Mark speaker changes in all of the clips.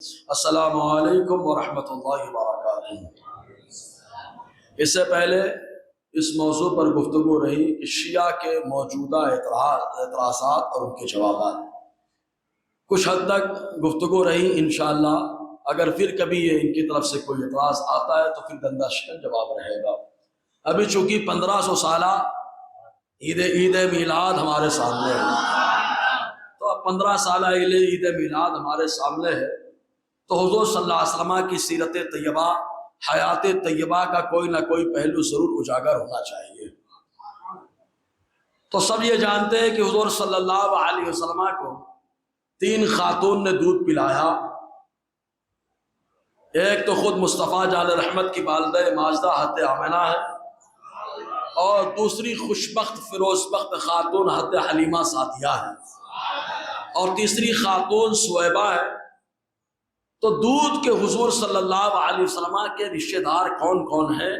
Speaker 1: السلام علیکم ورحمۃ اللہ وبرکاتہ۔ اس سے پہلے اس موضوع پر گفتگو رہی کہ شیعہ کے موجودہ اعتراضات اور ان کے جوابات، کچھ حد تک گفتگو رہی۔ انشاءاللہ اگر پھر کبھی یہ ان کی طرف سے کوئی اعتراض آتا ہے تو پھر دندہ شکن جواب رہے گا۔ ابھی چونکہ 1500 سالہ عید میلاد ہمارے سامنے ہے، تو اب 15 سالہ عید میلاد ہمارے سامنے ہے، تو حضور صلی اللہ علیہ وسلم کی سیرت طیبہ، حیات طیبہ کا کوئی نہ کوئی پہلو ضرور اجاگر ہونا چاہیے۔ تو سب یہ جانتے ہیں کہ حضور صلی اللہ علیہ وسلم کو 3 خاتون نے دودھ پلایا۔ ایک تو خود مصطفیٰ جان رحمت کی والدہ ماجدہ حضرت آمنہ ہے، اور دوسری خوشبخت فیروز بخت خاتون حضرت حلیمہ سعدیہ ہے، اور تیسری خاتون سویبہ ہے۔ تو دودھ کے حضور صلی اللہ علیہ وسلم کے رشتہ دار کون کون ہیں،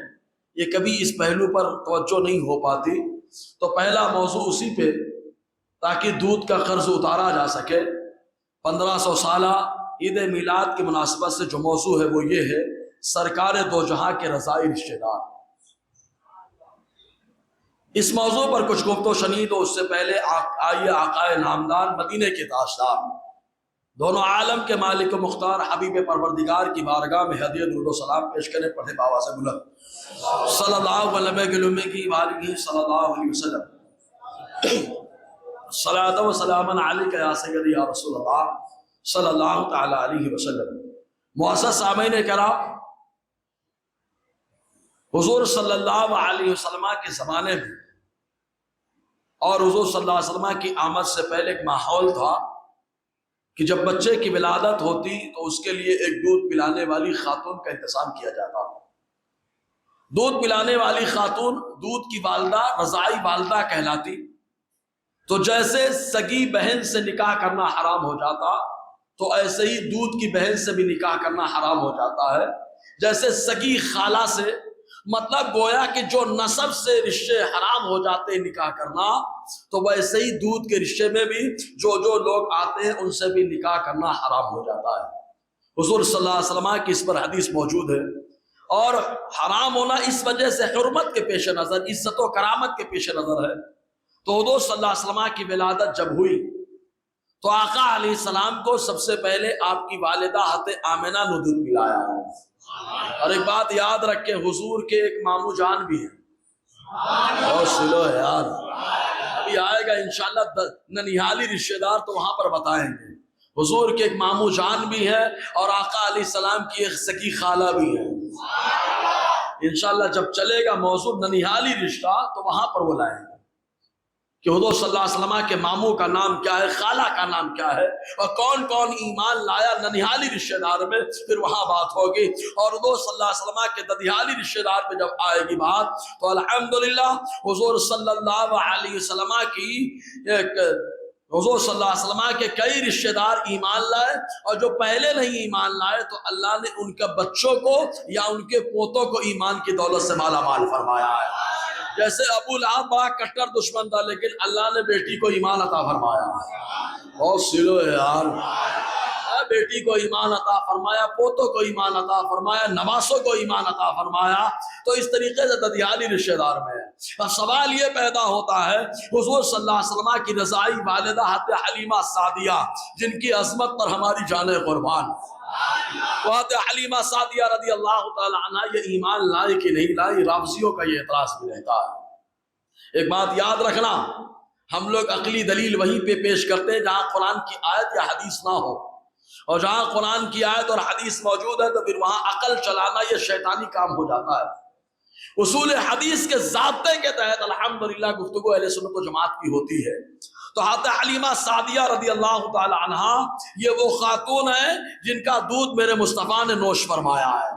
Speaker 1: یہ کبھی اس پہلو پر توجہ نہیں ہو پاتی۔ تو پہلا موضوع اسی پہ، تاکہ دودھ کا قرض اتارا جا سکے۔ 1500 سالہ عید میلاد کی مناسبت سے جو موضوع ہے وہ یہ ہے، سرکار دو جہاں کے رضائی رشتہ دار۔ اس موضوع پر کچھ گفت و شنید ہو، اس سے پہلے آئیے آقائے نامدار، مدینے کے تاجدار، دونوں عالم کے مالک و مختار حبیب پروردگار کی بارگاہ میں ہدیہ درود و سلام پیش کریں۔ پڑھے بآواز بلند صلی اللہ علیہ صلی اللہ علیہ وسلم، صلاۃ و سلام علیک یا سیدی یا رسول اللہ صلی اللہ تعالی علیہ وسلم۔ معزز سامعین کرام، حضور صلی اللہ علیہ وسلم کے زمانے میں اور حضور صلی اللہ علیہ وسلم کی آمد سے پہلے ایک ماحول تھا کہ جب بچے کی ولادت ہوتی تو اس کے لیے ایک دودھ پلانے والی خاتون کا انتظام کیا جاتا۔ دودھ پلانے والی خاتون دودھ کی والدہ رضائی والدہ کہلاتی۔ تو جیسے سگی بہن سے نکاح کرنا حرام ہو جاتا، تو ایسے ہی دودھ کی بہن سے بھی نکاح کرنا حرام ہو جاتا ہے۔ جیسے سگی خالہ سے، مطلب گویا کہ جو نسب سے رشتے حرام ہو جاتے نکاح کرنا، تو ویسے ہی دودھ کے رشتے میں بھی جو لوگ آتے ہیں ان سے بھی نکاح کرنا حرام ہو جاتا ہے۔ حضور صلی اللہ علیہ وسلم کی اس پر حدیث موجود ہے، اور حرام ہونا اس وجہ سے حرمت کے پیش نظر، عزت و کرامت کے پیش نظر ہے۔ تو حضور صلی اللہ علیہ وسلم کی ولادت جب ہوئی تو آقا علیہ السلام کو سب سے پہلے آپ کی والدہ حضرت آمنہ نے دودھ پلایا ہے۔ اور ایک بات یاد رکھیں، حضور کے ایک مامو جان بھی ہیں، بہت سلو ہے یار، ابھی آئے گا انشاءاللہ ننیحالی رشتہ دار تو وہاں پر بتائیں گے۔ حضور کے ایک مامو جان بھی ہے، اور آقا علیہ السلام کی ایک سگی خالہ بھی ہے۔ انشاءاللہ جب چلے گا موضوع ننیحالی رشتہ تو وہاں پر وہ لائیں گے کہ حضور صلی اللہ علیہ وسلم کے ماموں کا نام کیا ہے، خالہ کا نام کیا ہے، اور کون کون ایمان لایا ننیحالی رشتہ دار میں، پھر وہاں بات ہوگی۔ اور حضور صلی اللہ علیہ وسلم کے ددیالی رشتہ دار میں جب آئے گی بات، تو الحمدللہ حضور صلی اللہ علیہ وسلم حضور صلی اللہ علیہ وسلم کے کئی رشتہ دار ایمان لائے، اور جو پہلے نہیں ایمان لائے تو اللہ نے ان کے بچوں کو یا ان کے پوتوں کو ایمان کی دولت سے مالا مال فرمایا ہے۔ جیسے ابو لہب بڑا کٹر دشمن تھا، لیکن اللہ نے بیٹی کو ایمان عطا فرمایا۔ بہت سلو ہے یار، بیٹی کو ایمان عطا فرمایا، پوتوں کو ایمان عطا فرمایا، نواسوں کو ایمان عطا فرمایا۔ تو اس طریقے سے ددیالی رشتہ دار میں ہے۔ اب سوال یہ پیدا ہوتا ہے، حضور صلی اللہ علیہ وسلم کی رضائی والدہ حضرت حلیمہ سعدیہ، جن کی عظمت پر ہماری جانیں قربان، حضرت حلیمہ سعدیہ رضی اللہ تعالی عنہ یہ ایمان لائے کہ نہیں لائے، رافضیوں کا یہ اعتراض بھی رہتا ہے۔ ایک بات یاد رکھنا، ہم لوگ عقلی دلیل وہیں پہ پیش کرتے ہیں جہاں قرآن کی آیت یا حدیث نہ ہو، اور جہاں قرآن کی آیت اور حدیث موجود ہے تو پھر وہاں عقل چلانا یہ شیطانی کام ہو جاتا ہے۔ اصول حدیث کے ضابطے کے تحت الحمدللہ گفتگو اہل سنت و جماعت کی ہوتی ہے۔ تو حضرت حلیمہ سعدیہ رضی اللہ تعالی عنہ یہ وہ خاتون ہیں جن کا دودھ میرے مصطفیٰ نے نوش فرمایا ہے،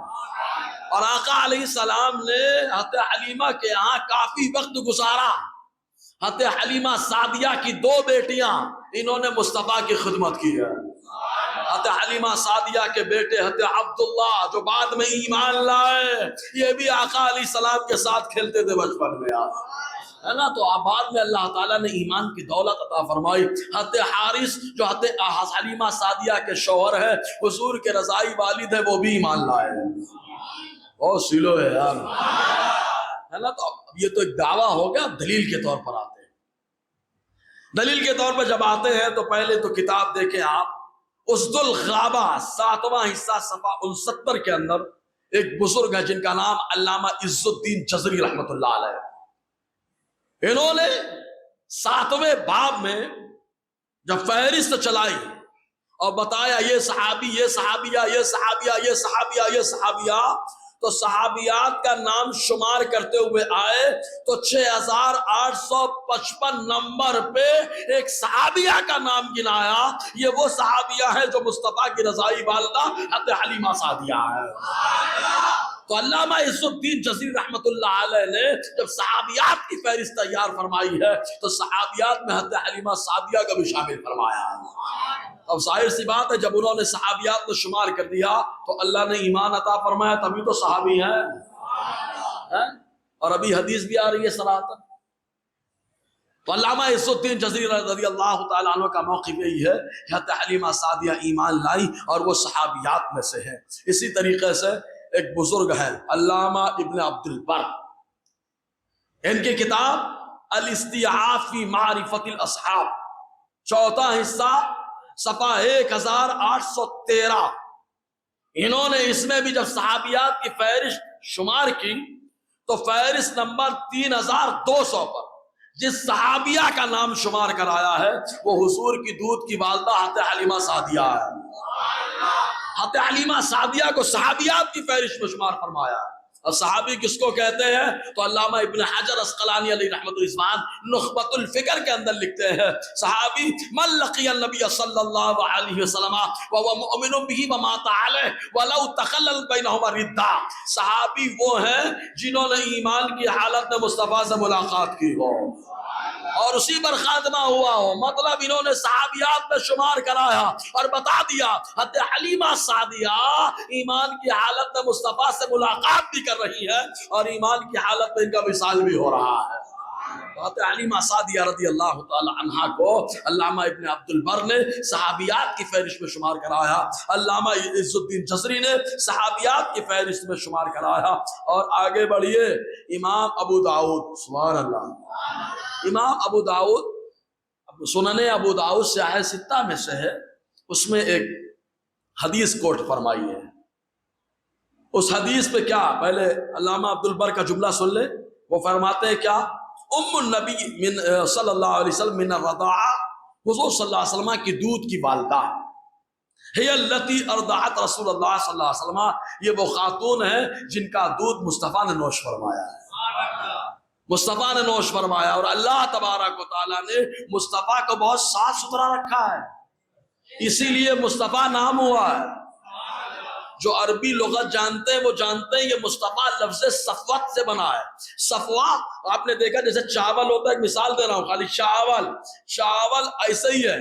Speaker 1: اور آقا علیہ السلام نے حضرت حلیمہ کے یہاں کافی وقت گزارا۔ حضرت حلیمہ سعدیہ کی 2 بیٹیاں انہوں نے مصطفیٰ کی خدمت کی ہے۔ حضرت حلیمہ سعدیہ کے بیٹے حضرت عبداللہ جو بعد میں ایمان لائے، یہ بھی آقا علیہ السلام کے ساتھ کھیلتے تھے بچپن میں۔ ہے نا. تو بعد میں اللہ تعالیٰ نے ایمان کی دولت عطا فرمائی. حضرت حارث جو حضرت حلیمہ سعدیہ کے شوہر ہے، حضور کے رضائی والد ہے، وہ بھی ایمان لائے. بہت سیلو ہے یار، ہے نا. تو اب یہ تو ایک دعویٰ ہو گیا. دلیل کے طور پر آتے ہیں. دلیل کے طور پر جب آتے ہیں تو پہلے تو کتاب دیکھیں آپ، اسد الغابہ 7واں حصہ صفحہ 69 کے اندر ایک بزرگ ہے جن کا نام علامہ عز الدین جزری رحمۃ اللہ علیہ. انہوں نے 7ویں باب میں جب فہرست چلائی اور بتایا یہ صحابی، یہ صحابیہ، یہ صحابیہ، یہ صحابیہ، یہ صحابیہ، تو صحابیات کا نام شمار کرتے ہوئے آئے تو 6855 نمبر پہ ایک صحابیہ کا نام گنایا. یہ وہ صحابیہ ہے جو مصطفیٰ کی رضائی والدہ حضرت حلیمہ سعدیہ ہے. تو علامہ عز الدین جزری رحمت اللہ علیہ نے جب صحابیات کی فہرست تیار فرمائی ہے تو صحابیات میں حضرت حلیمہ سعدیہ کا بھی شامل فرمایا. اب ظاہر سی بات ہے جب انہوں نے صحابیات کو شمار کر دیا تو اللہ نے ایمان عطا فرمایا، تبھی تو صحابی ہیں. اور ابھی حدیث بھی آ رہی ہے صراحت. تو علامہ عز الدین جزری رضی اللہ تعالیٰ عنہ کا موقف یہی ہے کہ حضرت حلیمہ سعدیہ ایمان لائی اور وہ صحابیات میں سے ہیں. اسی طریقے سے ایک بزرگ ہے علامہ ابن عبد البر، ان کی کتاب الاستیعاب فی معرفت الاصحاب 4واں حصہ صفحہ 1813. انہوں نے اس میں بھی جب صحابیات کی فہرست شمار کی تو فہرست نمبر 3200 پر جس صحابیہ کا نام شمار کرایا ہے وہ حضور کی دودھ کی والدہ حضرت حلیمہ سعدیہ ہے. حضرت حلیمہ سعدیہ کو صحابیات کی فہرست میں شمار فرمایا. اور صحابی کس کو کہتے ہیں تو علامہ ابن حجر عسقلانی علیہ رحمۃ الرضوان نخبۃ الفکر کے اندر لکھتے ہیں صحابی من لقی النبی صلی اللہ علیہ وسلم وهو مؤمن به ومات علیہ ولو تخلل بینہما ردہ. صحابی وہ ہیں جنہوں نے ایمان کی حالت میں مصطفیٰ سے ملاقات کی ہو اور اسی پر خاتمہ ہوا ہو. مطلب انہوں نے صحابیات میں شمار کرایا اور بتا دیا حضرت حلیمہ سعدیہ ایمان کی حالت میں مصطفیٰ سے ملاقات بھی کر رہی ہے اور ایمان کی حالت میں ان کا وصال بھی ہو رہا ہے. حضرت حلیمہ سعدیہ رضی اللہ تعالی عنہا کو علامہ ابن عبد البر نے صحابیات کی فہرست میں شمار کرایا، علامہ عز الدین جزری نے صحابیات کی فہرست میں شمار کرایا. اور آگے بڑھیے امام ابو داؤد، سبحان اللہ، امام ابو داؤد سنن ابو داؤد سیاہ ستہ میں سے ہے، اس میں ایک حدیث کوٹ فرمائی ہے. اس حدیث پہ کیا پہلے علامہ عبد البر کا جملہ سن لے. وہ فرماتے ہیں کیا ام النبی من صلی اللہ علیہ وسلم من الرضاعہ، حضور صلی اللہ علیہ وسلم کی دودھ کی والدہ ہے التی ارضعت رسول اللہ صلی اللہ علیہ وسلم. یہ وہ خاتون ہے جن کا دودھ مصطفیٰ نے نوش فرمایا ہے، مصطفیٰ نے نوش فرمایا. اور اللہ تبارک و تعالیٰ نے مصطفیٰ کو بہت صاف ستھرا رکھا ہے، اسی لیے مصطفیٰ نام ہوا ہے. جو عربی لغت جانتے ہیں وہ جانتے ہیں یہ مصطفیٰ لفظ صفوت سے بنا ہے. صفوہ آپ نے دیکھا جیسے چاول ہوتا ہے، ایک مثال دے رہا ہوں خالی، چاول ایسے ہی ہے.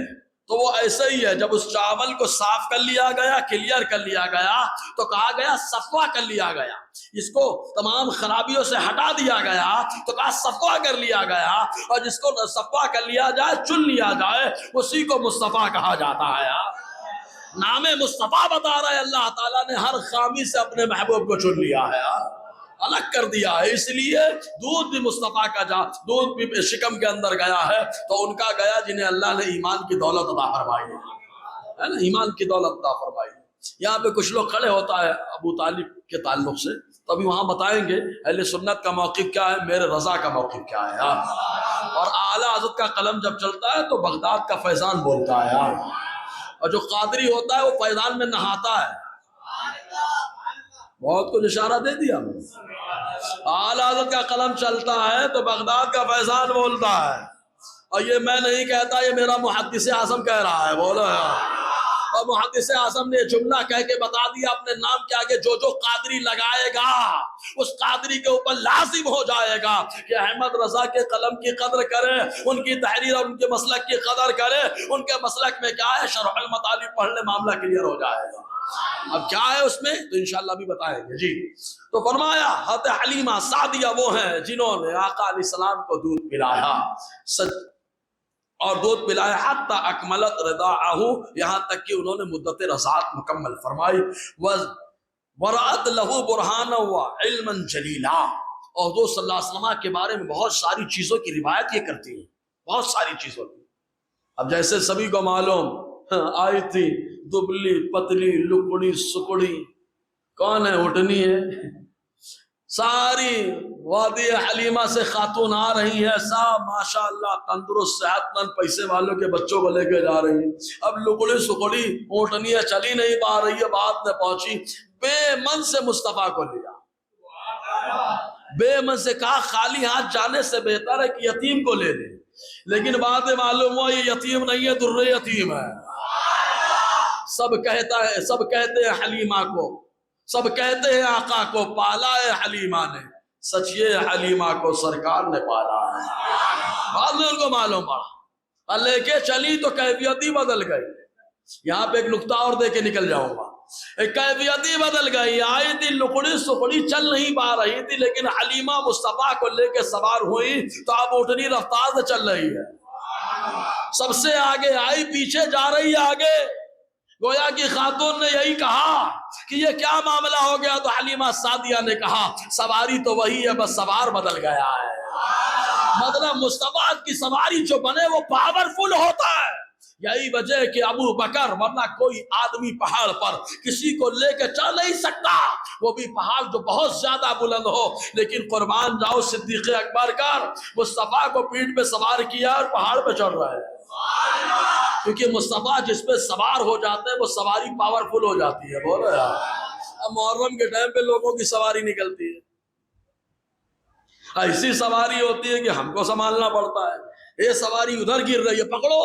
Speaker 1: تو وہ ایسے ہی ہے، جب اس چاول کو صاف کر لیا گیا، کلیئر کر لیا گیا تو کہا گیا صفوہ کر لیا گیا. اس کو تمام خرابیوں سے ہٹا دیا گیا تو کہا صفوہ کر لیا گیا. اور جس کو صفوہ کر لیا جائے، چن لیا جائے، اسی کو مصطفیٰ کہا جاتا ہے. نام مصطفیٰ بتا رہا ہے اللہ تعالیٰ نے ہر خامی سے اپنے محبوب کو چن لیا ہے، الگ کر دیا ہے. اس لیے دودھ بھی مصطفیٰ کا دودھ بھی شکم کے اندر گیا ہے تو ان کا گیا جنہیں اللہ نے ایمان کی دولت عطا فرمائی ہے نا، ایمان کی دولت عطا فرمائی. یہاں پہ کچھ لوگ کھڑے ہوتا ہے ابو طالب کے تعلق سے، تو ابھی وہاں بتائیں گے اہل سنت کا موقف کیا ہے، میرے رضا کا موقف کیا ہے. اور اعلیٰ حضرت کا قلم جب چلتا ہے تو بغداد کا فیضان بولتا ہے یار، اور جو قادری ہوتا ہے وہ فیضان میں نہاتا ہے. بہت کچھ اشارہ دے دیا. اعلیٰ حضرت کا قلم چلتا ہے تو بغداد کا فیضان بولتا ہے. اور یہ میں نہیں کہتا، یہ میرا محدث اعظم کہہ رہا ہے. بولو یار. اور محدث اعظم نے جملہ کہہ کے بتا دیا اپنے نام کے آگے، جو جو قادری لگائے گا اس قادری کے اوپر لازم ہو جائے گا کہ احمد رضا کے قلم کی قدر کرے، ان کی تحریر اور ان کے مسلک کی قدر کرے. ان کے مسلک میں کیا ہے، شرح المطالب پڑھنے معاملہ کلیئر ہو جائے گا. اب کیا ہے اس میں تو انشاءاللہ بھی بتائیں گے جی۔ تو فرمایا حضرت حلیمہ سعدیہ وہ ہیں جنہوں نے آقا علیہ السلام کو دودھ پلایا اور دودھ پلایا حتی اکملت رضاعہ، یہاں تک کہ انہوں نے مدت رضاعت مکمل فرمائی، ورأت لہو برہانا وعلما جلیلا، اور حضور صلی اللہ علیہ وسلم کے بارے میں بہت ساری چیزوں کی روایت یہ کرتی ہیں، بہت ساری چیزوں کی۔ اب جیسے سبھی کو معلوم آئی تھی دبلی پتلی لکڑی سکڑی، کون ہے؟ اٹھنی ہے، ساری وادی حلیمہ سے خاتون آ رہی ہے، سب ماشاءاللہ تندرست صحت مند پیسے والوں کے بچوں کو لے کے جا رہی ہیں۔ اب لکڑی سکڑی اونٹنی چلی نہیں پا رہی ہے، بعد میں پہنچی، بے من سے مصطفیٰ کو لیا، بے من سے کہا خالی ہاتھ جانے سے بہتر ہے کہ یتیم کو لے لیں، لیکن بعد میں معلوم ہوا یہ یتیم نہیں ہے، در یتیم ہے۔ سب کہتے ہیں حلیمہ کو، سب کہتے ہیں آقا کو پالا ہے حلیمہ نے، سچ یہ حلیمہ کو سرکار نے پالا ہے۔ بعد میں ان کو معلوم پڑا، اور لے کے چلی تو کیفیت ہی بدل گئی۔ یہاں پہ ایک نقطہ اور دے کے نکل جاؤں گا، ایک کیفیت ہی بدل گئی۔ آئی تھی لکڑی سکڑی چل نہیں پا رہی تھی، لیکن حلیمہ مصطفیٰ کو لے کے سوار ہوئی تو اب اٹھنی رفتار سے چل رہی ہے، سب سے آگے آئی، پیچھے جا رہی ہے آگے۔ گویا کی خاتون نے یہی کہا کہ یہ کیا معاملہ ہو گیا، تو حلیمہ سعدیہ نے کہا سواری تو وہی ہے، بس سوار بدل گیا ہے۔ مطلب مصطفیٰ کی سواری جو بنے وہ پاورفل ہوتا ہے۔ یہی وجہ ہے کہ ابو بکر، ورنہ کوئی آدمی پہاڑ پر کسی کو لے کے چل نہیں سکتا، وہ بھی پہاڑ جو بہت زیادہ بلند ہو، لیکن قربان جاؤ صدیق اکبر کر مصطفیٰ کو پیٹھ پہ سوار کیا اور پہاڑ پہ چڑھ رہا ہے، کیونکہ مصطفیٰ جس پہ سوار ہو جاتے ہیں وہ سواری پاورفل ہو جاتی ہے۔ بولو یار، اب محرم کے ٹائم پہ لوگوں کی سواری نکلتی ہے، ایسی سواری ہوتی ہے کہ ہم کو سنبھالنا پڑتا ہے، یہ سواری ادھر گر رہی ہے پکڑو،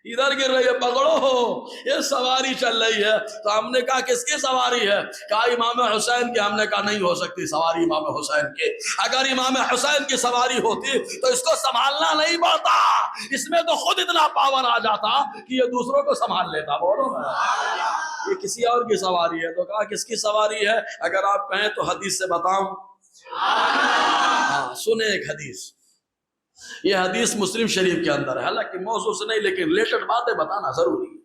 Speaker 1: ادھر گر رہی ہے پکڑو، یہ سواری چل رہی ہے۔ تو ہم نے کہا کس کی سواری ہے؟ کہا امام حسین کی۔ ہم نے کہا نہیں ہو سکتی سواری امام حسین کی، اگر امام حسین کی سواری ہوتی تو اس کو سنبھالنا نہیں پڑتا، اس میں تو خود اتنا پاور آ جاتا کہ یہ دوسروں کو سنبھال لیتا۔ بولو نا، یہ کسی اور کی سواری ہے۔ تو کہا کس کی سواری ہے؟ اگر آپ کہیں تو حدیث سے بتاؤں؟ ہاں سنیں ایک حدیث، یہ حدیث مسلم شریف کے اندر ہے، حالانکہ موضوع سے نہیں لیکن ریلیٹڈ باتیں بتانا ضروری ہے۔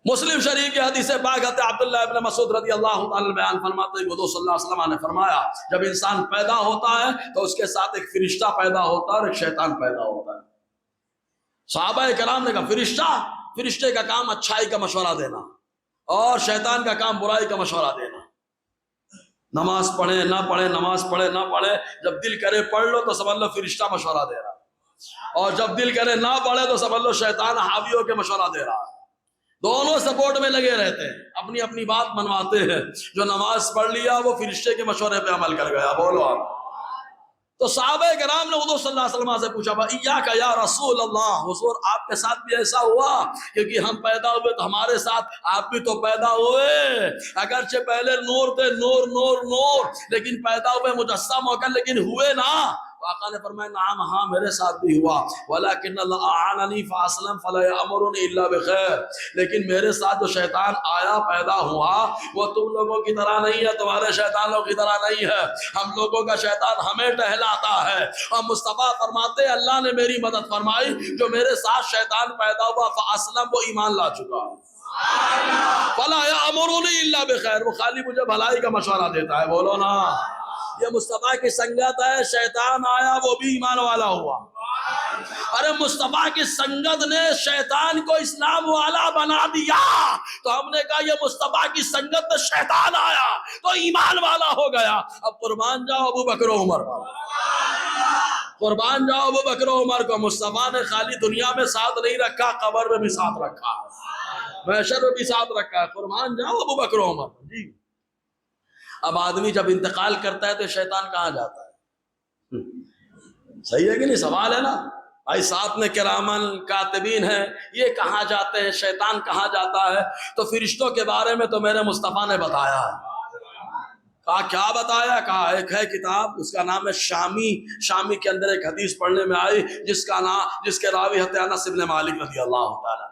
Speaker 1: مسلم شریف کی حدیث پاک حضرت عبداللہ ابن مسعود رضی اللہ عنہ بیان فرماتے ہیں، حضور صلی اللہ علیہ وسلم نے فرمایا جب انسان پیدا ہوتا ہے تو اس کے ساتھ ایک فرشتہ پیدا ہوتا ہے اور ایک شیطان پیدا ہوتا ہے۔ صحابہ کرام نے کہا فرشتے کا کام اچھائی کا مشورہ دینا اور شیطان کا کام برائی کا مشورہ دینا۔ نماز پڑھے نہ پڑھے، نماز پڑھے نہ پڑھے، جب دل کرے پڑھ لو تو سمجھ لو فرشتہ مشورہ دے رہا، اور جب دل کرے نہ پڑھے تو سمجھ لو شیطان حاوی ہو کے مشورہ دے رہا ہے۔ دونوں سپورٹ میں لگے رہتے ہیں، اپنی اپنی بات منواتے ہیں۔ جو نماز پڑھ لیا وہ فرشتے کے مشورے پہ عمل کر گیا۔ بولو آپ۔ تو صحابہ کرام نے حضور صلی اللہ علیہ وسلم سے پوچھا ایاک یا رسول اللہ، حضور آپ کے ساتھ بھی ایسا ہوا؟ کیونکہ ہم پیدا ہوئے تو ہمارے ساتھ آپ بھی تو پیدا ہوئے، اگرچہ پہلے نور تھے، نور نور نور، لیکن پیدا ہوئے مجسم ہو کر، لیکن ہوئے نا۔ آقا نے فرمایا نعم، ہاں میرے ساتھ بھی ہوا، ولیکن اللہ اعاننی فاسلم فلا یامرنی الا بخیر، لیکن میرے ساتھ جو شیطان آیا پیدا ہوا وہ تم لوگوں کی طرح نہیں ہے، تمہارے شیطانوں کی طرح نہیں ہے۔ ہم لوگوں کا شیطان ہمیں ٹہلاتا ہے، اور مصطفیٰ فرماتے ہیں اللہ نے میری مدد فرمائی، جو میرے ساتھ شیطان پیدا ہوا فاسلم، وہ ایمان لا چکا، فلا یامرنی الا بخیر، وہ خالی مجھے بھلائی کا مشورہ دیتا ہے۔ بولو نا، یہ مصطفیٰ کی سنگت ہے، شیطان آیا وہ بھی ایمان والا ہوا۔ ارے مصطفیٰ کی سنگت نے شیطان کو اسلام والا بنا دیا، تو ہم نے کہا یہ مصطفیٰ کی سنگت میں شیطان آیا تو ایمان والا ہو گیا۔ اب قربان جاؤ ابو بکر و عمر، قربان جاؤ ابو بکر و عمر کو۔ مصطفیٰ نے خالی دنیا میں ساتھ نہیں رکھا، قبر میں بھی ساتھ رکھا، محشر میں بھی ساتھ رکھا۔ قربان جاؤ ابو بکر و عمر جی۔ اب آدمی جب انتقال کرتا ہے تو شیطان کہاں جاتا ہے؟ صحیح ہے کہ نہیں؟ سوال ہے نا بھائی، ساتھ میں کرامن کاتبین ہیں، یہ کہاں جاتے ہیں؟ شیطان کہاں جاتا ہے؟ تو فرشتوں کے بارے میں تو میرے مصطفیٰ نے بتایا ہے۔ کہا کیا بتایا؟ کہا ایک ہے کتاب، اس کا نام ہے شامی کے اندر ایک حدیث پڑھنے میں آئی جس کے راوی حضرت انس بن مالک رضی اللہ تعالیٰ،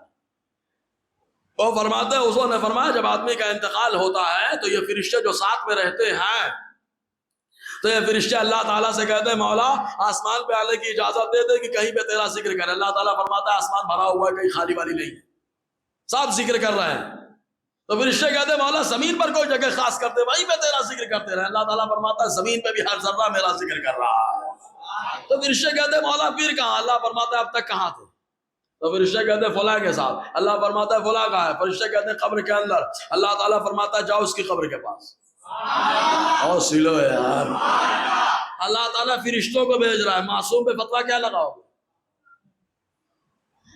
Speaker 1: وہ فرماتے ہیں حضور نے فرمایا جب آدمی کا انتقال ہوتا ہے تو یہ فرشتے جو ساتھ میں رہتے ہیں تو یہ فرشتے اللہ تعالیٰ سے کہتے ہیں مولا آسمان پہ آنے کی اجازت دے دے کہ کہیں پہ تیرا ذکر کرے. اللہ تعالیٰ فرماتا ہے آسمان بھرا ہوا ہے, کہیں خالی والی نہیں ہے, سب ذکر کر رہے ہیں. تو فرشتے کہتے ہیں مولا زمین پر کوئی جگہ خاص کرتے وہیں پہ تیرا ذکر کرتے رہے. اللہ تعالیٰ فرماتا ہے زمین پہ بھی ہر ذرہ میرا ذکر کر رہا ہے. تو فرشتے کہتے ہیں مولا پھر کہاں؟ اللہ فرماتا ہے اب تک کہاں تھے؟ تو فرشتے کہتے ہیں فلاں کے ساتھ. اللہ فرماتا ہے فلاں کہاں ہے؟ فرشتے کہتے ہیں قبر کے اندر. اللہ تعالیٰ فرماتا ہے جاؤ اس کی قبر کے پاس. اور سلو ہے یار, اللہ تعالیٰ فرشتوں کو بھیج رہا ہے, معصوم پہ فتویٰ کیا لگاؤ گے؟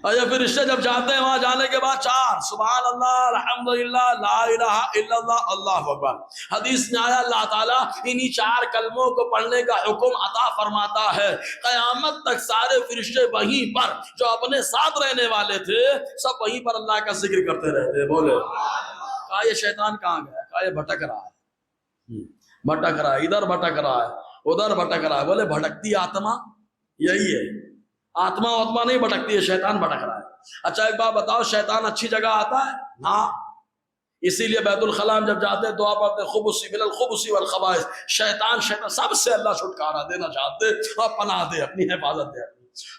Speaker 1: اور یہ فرشتے جب جاتے ہیں وہاں جانے کے بعد چار سبحان اللہ الحمدللہ لا الہ الا اللہ اللہ اکبر. حدیث میں آیا اللہ تعالیٰ انہی چار کلموں کو پڑھنے کا حکم عطا فرماتا ہے. قیامت تک سارے فرشتے وہیں پر جو اپنے ساتھ رہنے والے تھے سب وہیں پر اللہ کا ذکر کرتے رہتے. بولے کہا یہ شیطان کہاں گیا؟ کہا یہ بھٹک رہا ہے, بھٹک رہا ہے, ادھر بھٹک رہا ہے ادھر بھٹک رہا ہے. بولے بھٹکتی آتما یہی ہے, آتما واتما نہیں بھٹکتی ہے, شیطان بھٹک رہا ہے. اچھا ایک بات بتاؤ, شیطان اچھی جگہ آتا ہے؟ ہاں, اسی لیے بیت الخلاء جب جاتے ہیں دعا پڑھتے خبث من الخبث والخبائث. شیطان سب سے اللہ چھٹکارا دینا چاہتے اور پناہ دے, اپنی حفاظت دے.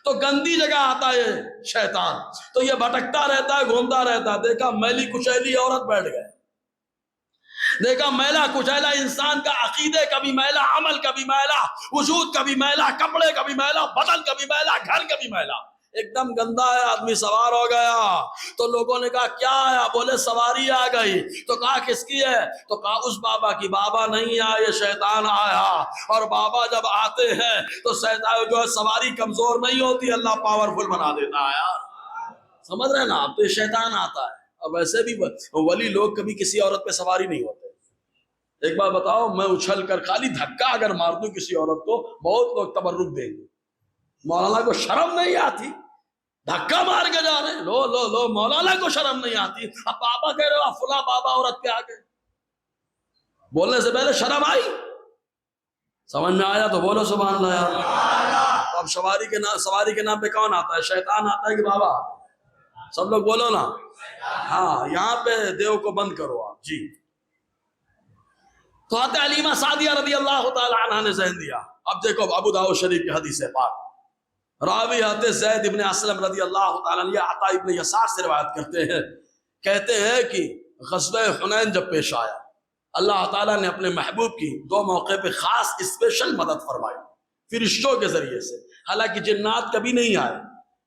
Speaker 1: تو گندی جگہ آتا ہے شیطان, تو یہ بھٹکتا رہتا ہے, گھومتا رہتا ہے. دیکھا میلی کچیلی عورت بیٹھ گئے, دیکھا میلا کچیلا انسان کا عقیدے کا بھی میلا, عمل کا بھی میلا, وجود کا بھی میلا, کپڑے کا بھی میلا, بدن کا بھی میلا, گھر کا بھی میلا, ایک دم گندا ہے. آدمی سوار ہو گیا تو لوگوں نے کہا کیا آیا؟ بولے سواری آ گئی. تو کہا کس کی ہے؟ تو کہا اس بابا کی. بابا نہیں آیا, یہ شیطان آیا. اور بابا جب آتے ہیں تو شیطان جو ہے سواری کمزور نہیں ہوتی, اللہ پاورفل بنا دیتا ہے یار. سمجھ رہے نا آپ؟ تو یہ شیطان آتا ہے. اور ویسے بھی ولی لوگ کبھی کسی عورت پہ سواری نہیں ہوتے. ایک بار بتاؤ, میں اچھل کر خالی دھکا اگر مار دوں کسی عورت کو, بہت لوگ تبرک دیں گے. مولانا کو شرم نہیں آتی؟ دھکا مار کے جا رہے ہیں, لو لو لو, مولانا کو شرم نہیں آتی. اب بابا کہہ رہے ہو فلاں بابا عورت پہ آ گئے. بولنے سے پہلے شرم آئی؟ سمجھ میں آیا تو بولو سبحان اللہ یار. اب سواری کے نام پہ کون آتا ہے؟ شیطان آتا ہے کہ بابا آتا ہے؟ سب لوگ بولو نا. ہاں, یہاں پہ دیو کو بند کرو آپ. جی, تو حضرت حلیمہ سعدیہ رضی اللہ تعالی عنہ نے ذہن دیا. اب دیکھو ابو داؤد شریف کی حدیث پاک, راوی حضرت زید ابن اسلم رضی اللہ تعالی عنہ عطا ابن یسار سے روایت کرتے ہیں, کہتے ہیں کہ غزوہ حنین جب پیش آیا, اللہ تعالیٰ نے اپنے محبوب کی دو موقع پہ خاص اسپیشل مدد فرمائی فرشتوں کے ذریعے سے. حالانکہ جنات کبھی نہیں آئے,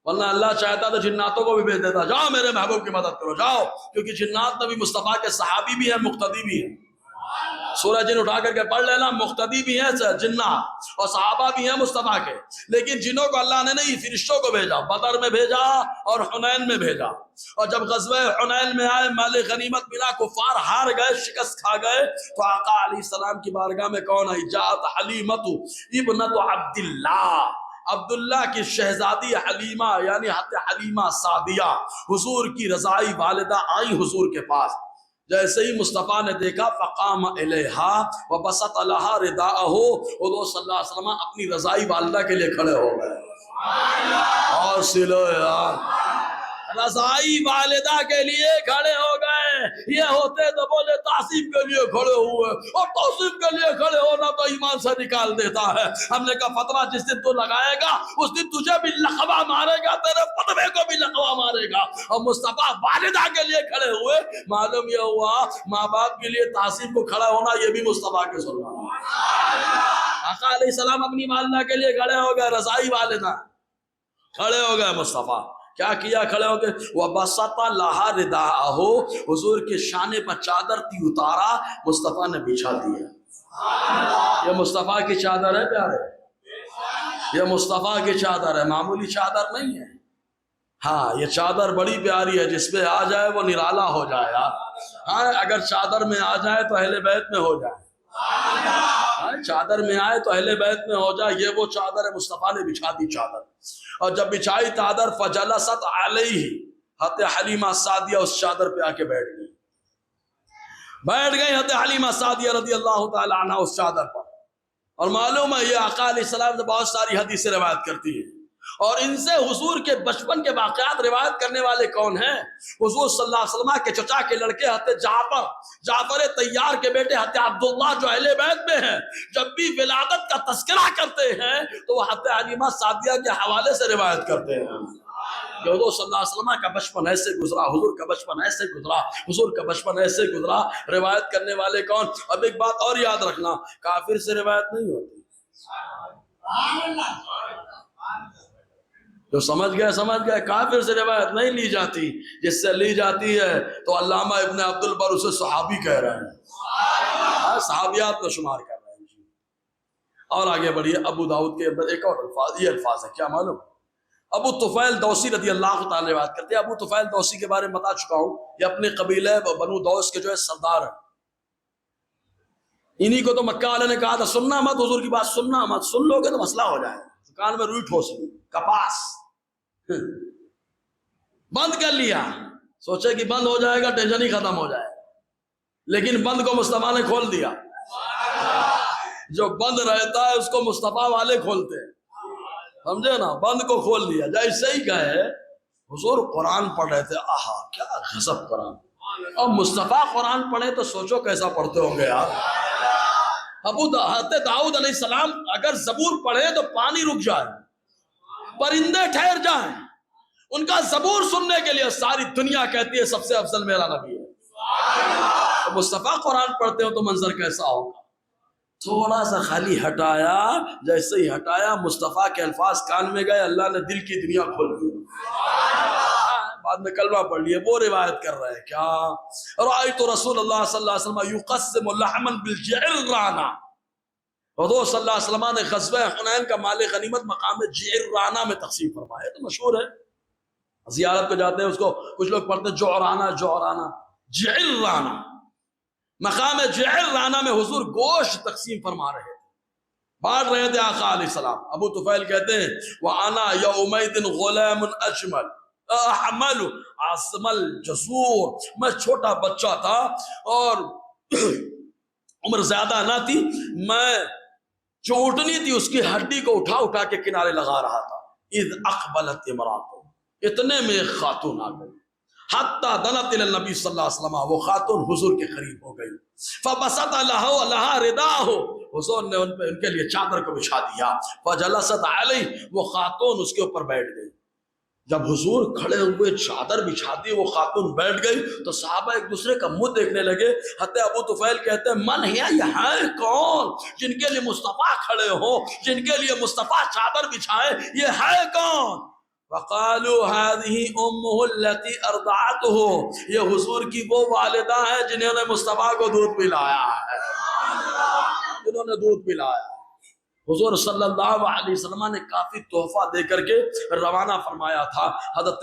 Speaker 1: ورنہ اللہ چاہتا تو جناتوں کو بھی بھیج دیتا, جاؤ میرے محبوب کی مدد کرو جاؤ, کیونکہ جنات نبی مصطفیٰ کے صحابی بھی ہیں, مقتدی بھی ہیں. سورہ جن اٹھا کر کے پڑھ لینا, مقتدی بھی ہیں جنات اور صحابہ بھی ہیں مصطفیٰ کے. لیکن جنوں کو اللہ نے نہیں, فرشتوں کو بھیجا. بدر میں بھیجا اور حنین میں بھیجا. اور جب غزوہ حنین میں آئے, مال غنیمت ملا, کفار ہار گئے, شکست کھا گئے, تو آقا علیہ السلام کی بارگاہ میں کون آئی؟ جاءت حلیمۃ ابنۃ عبداللہ, عبداللہ کی شہزادی حلیمہ یعنی حلیمہ سعدیہ, حضور کی رضائی والدہ آئی حضور کے پاس. جیسے ہی مصطفیٰ نے دیکھا فقام الیہا وبسط لہا رداءہ, حضور صلی اللہ علیہ وسلم اپنی رضائی والدہ کے لیے کھڑے ہو گئے. اور سلو یار, رضائی والدہ کے لیے کھڑے ہو گئے. یہ ہوتے تو بولے تعظیم کے لیے کھڑے ہوئے, اور تعظیم کے لیے کھڑے ہونا تو ایمان سے نکال دیتا ہے. ہم نے کہا فتویٰ جس دن تو لگائے گا اس دن تجھے بھی لقبہ مارے گا, تیرے فتوے کو بھی لقبہ مارے گا. اور مصطفیٰ والدہ کے لیے کھڑے ہوئے, معلوم یہ ہوا ماں باپ کے لیے تعظیم کو کھڑا ہونا یہ بھی مصطفیٰ کے سننا. آقا علیہ السلام اپنی والدہ کے لیے کھڑے ہو گئے, رضائی والدہ کھڑے ہو گئے. مصطفیٰ کیا کیا؟ کھڑے ہو گئے. وَبَسَطَ لَهَا رِدَاءَهُ, حضور کے شانے پر چادر تھی اتارا, مصطفیٰ نے بچھا دیا. یہ مصطفیٰ کی چادر ہے پیارے, یہ مصطفیٰ کی چادر ہے, معمولی چادر نہیں ہے. ہاں, یہ چادر بڑی پیاری ہے, جس پہ آ جائے وہ نرالا ہو جائے یار. ہاں, اگر چادر میں آ جائے تو اہل بیت میں ہو جائے, چادر میں آئے تو اہل بیت میں ہو جائے. یہ وہ چادر ہے, مصطفیٰ نے بچھا دی چادر. اور جب بچھائی چادر فجلست علیہ, حضرت حلیمہ سعدیہ اس چادر پہ آ کے بیٹھ گئی حضرت حلیمہ سعدیہ رضی اللہ تعالی عنہ اس چادر پر. اور معلوم ہے یہ آقا علیہ السلام سے بہت ساری حدیثیں روایت کرتی ہیں, اور ان سے حضور کے بچپن کے واقعات روایت کرنے والے کون ہیں؟ حضور صلی اللہ علیہ وسلم کے چچا کے لڑکے حضرت جعفر طیار کے بیٹے حضرت عبداللہ جو اہل بیت میں ہیں، جب بھی ولادت کا تذکرہ کرتے ہیں تو وہ حضرت حلیمہ سعدیہ کے حوالے سے روایت کرتے ہیں کہ حضور صلی اللہ علیہ وسلم کا بچپن ایسے گزرا، حضور کا بچپن ایسے گزرا، حضور کا بچپن ایسے گزرا۔ روایت کرنے والے کون؟ اب ایک بات اور یاد رکھنا، کافر سے روایت نہیں ہوتی۔ جو سمجھ گئے، کافر سے روایت نہیں لی جاتی، جس سے لی جاتی ہے تو علامہ ابن عبد البر اسے صحابی کہہ رہے ہیں، صحابیات میں شمار کر رہے ہیں۔ اور آگے بڑھیے، ابو داؤد کے اندر ایک اور الفاظ، یہ الفاظ ہے، کیا معلوم؟ ابو طفیل دوسی رضی اللہ تعالی روایت کرتے ہیں۔ ابو طفیل دوسی کے بارے میں بتا چکا ہوں، یہ اپنے قبیلے بنو دوس کے جو ہے سردار ہیں۔ انہی کو تو مکہ والے نے کہا تھا سننا مت، حضور کی بات سننا مت، سن لو گے تو مسئلہ ہو جائے گا۔ کان میں روئی ٹھوس لی، کپاس بند کر لیا، سوچے کہ بند ہو جائے گا، ٹینشن ہی ختم ہو جائے گا، لیکن بند کو مصطفیٰ نے کھول دیا۔ جو بند رہتا ہے اس کو مصطفیٰ والے کھولتے ہیں، سمجھے نا؟ بند کو کھول دیا۔ جیسے ہی گئے حضور قرآن پڑھ رہے تھے، آہا کیا غضب قرآن، اور مصطفیٰ قرآن پڑھے تو سوچو کیسا پڑھتے ہوں گے یار۔ حضرت داؤد علیہ السلام اگر زبور پڑھے تو پانی رک جائے، پرندے ٹھہر جائیں، ان کا زبور سننے کے لیے ساری دنیا کہتی ہے سب سے افضل میرا نبی ہے۔ تو مصطفیٰ قرآن پڑھتے ہو تو منظر کیسا ہوگا؟ تھوڑا سا خالی ہٹایا، جیسے ہی ہٹایا مصطفیٰ کے الفاظ کان میں گئے، اللہ نے دل کی دنیا کھول دی۔ بعد میں کلمہ پڑھ لیے، وہ روایت کر رہے ہیں کیا؟ رأیت رسول اللہ صلی اللہ علیہ وسلم یقسم لحما بالجعرانہ، حضور صلی اللہ علیہ وسلم نے غزوہ حنین کا مال غنیمت مقام جعرانہ میں تقسیم فرمایا، تو مشہور ہے، زیارت کو جاتے ہیں اس کو کچھ لوگ پڑھتے ہیں جعرانہ، جعرانہ، مقام جعرانہ میں حضور گوشت تقسیم فرما رہے تھے، بانٹ رہے تھے آقا علیہ السلام۔ ابو طفیل کہتے ہیں وَأَنَا يَوْمَئِذٍ غُلَامٌ أَجْمَلٌ احمل عظم الجزور، میں چھوٹا بچہ تھا اور عمر زیادہ نہ تھی، میں جو اٹھنی تھی اس کی ہڈی کو اٹھا اٹھا کے کنارے لگا رہا تھا۔ اذ اقبلت امرأة، اتنے میں ایک خاتون آ گئی، حتی دنت الی النبی صلی اللہ علیہ وسلم، وہ خاتون حضور کے قریب ہو گئی، فبسط لها رداءہ، حضور نے ان کے لیے چادر کو بچھا دیا، فجلست علیہ، وہ خاتون اس کے اوپر بیٹھ گئی۔ جب حضور کھڑے ہوئے چادر بچھا دی، وہ خاتون بیٹھ گئی تو صحابہ ایک دوسرے کا منہ دیکھنے لگے۔ حضرت ابو طفیل کہتے ہیں من ہے، یہ ہے کون جن کے لیے مصطفیٰ کھڑے ہوں، جن کے لیے مصطفیٰ چادر بچھائے، یہ ہے کون؟ وقالوا هذه امه التي ارضعته، یہ حضور کی وہ والدہ ہے جنہوں نے مصطفیٰ کو دودھ پلایا ہے، جنہوں نے دودھ پلایا۔ حضور صلی اللہ علیہ وسلم نے کافی تحفہ دے کر کے روانہ فرمایا تھا حضرت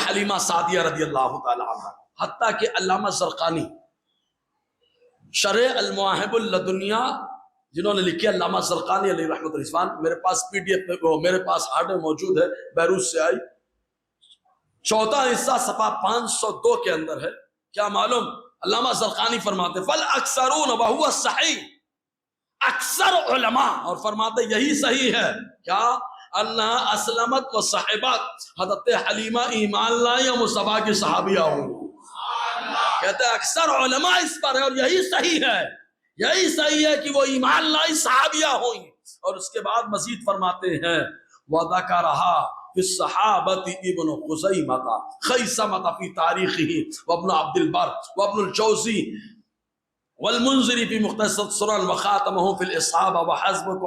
Speaker 1: حلیمہ سعدیہ رضی اللہ تعالی عنہ، حتیٰ کہ علامہ زرقانی شرح المواہب اللدنیہ جنہوں نے لکھی، علامہ زرقانی علیہ رحمۃ الرضوان، میرے پاس پی ڈی ایف میں میرے پاس ہارڈ میں موجود ہے، بیروت سے آئی، چوتھا حصہ صفحہ 502 کے اندر ہے۔ کیا معلوم؟ علامہ زرقانی فرماتے فالاکثرون وہو الصحیح، اکثر علماء، اور فرماتے یہی صحیح ہے، کیا؟ انہا اسلمت و صحبت، حضرت حلیمہ ایمان لائیں یا مصطفیٰ کی صحابیہ ہوں، کہتے ہیں اکثر علماء اس پر ہے، اور یہی صحیح ہے، یہی صحیح ہے کہ وہ ایمان لائی صحابیہ ہوئی۔ اور اس کے بعد مزید فرماتے ہیں وَذَكَرَهَا فِي الصَّحَابَةِ ابن خُزَيْمَةَ خَيْثَمَةَ فِي تَارِيخِهِ وابن عبد البر وابن الجوزی والمنذری فی مختصر سنن وخاتمہ فی الاصحابہ وحزبک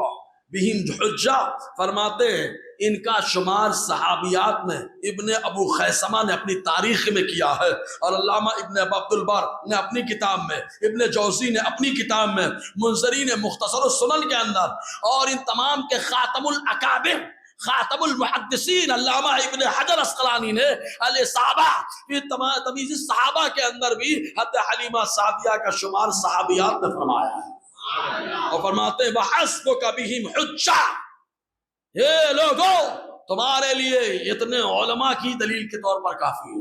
Speaker 1: بہم حجہ، فرماتے ہیں ان کا شمار صحابیات میں ابن ابو خیثمہ نے اپنی تاریخ میں کیا ہے، اور علامہ ابن عبد البر نے اپنی کتاب میں، ابن جوزی نے اپنی کتاب میں، منذری نے مختصر السنن کے اندر، اور ان تمام کے خاتم الاکابر، خاتم المحدثین علامہ ابن حجر اسقلانی نے الاصابہ فی تمییز الصحابہ کے اندر بھی حضرت حلیمہ سعدیہ کا شمار صحابیات نے فرمایا ہے، اور فرماتے ہیں وَحَسْبُكَ بِهِمْ حُجَّةٌ، یہ لوگوں تمہارے لیے اتنے علماء کی دلیل کے طور پر کافی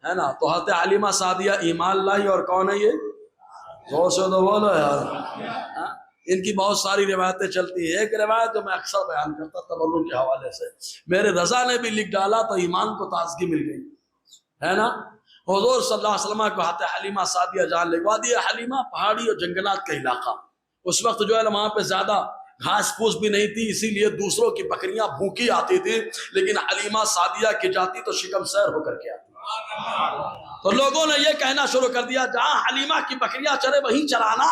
Speaker 1: ہے نا۔ تو حضرت حلیمہ سعدیہ ایمان لائی، اور کون ہے یہ؟ زور سے تو بولو یار، ان کی بہت ساری روایتیں چلتی ہیں. ایک روایت جو میں اکثر بیان کرتا تبرک کے حوالے سے، میرے رضا نے بھی لکھ ڈالا تو ایمان کو تازگی مل گئی ہے نا. حضور صلی اللہ علیہ وسلم کو ہاتھ حلیمہ سعدیہ جان لگوا دیا. حلیمہ پہاڑی اور جنگلات کا علاقہ، اس وقت جو ہے نا وہاں پہ زیادہ گھاس پھوس بھی نہیں تھی، اسی لیے دوسروں کی بکریاں بھوکی آتی تھی، لیکن حلیمہ سعدیہ کی جاتی تو شکم سیر ہو کر کے آتی. تو لوگوں نے یہ کہنا شروع کر دیا جہاں حلیمہ کی بکریاں چرے وہیں چرانا،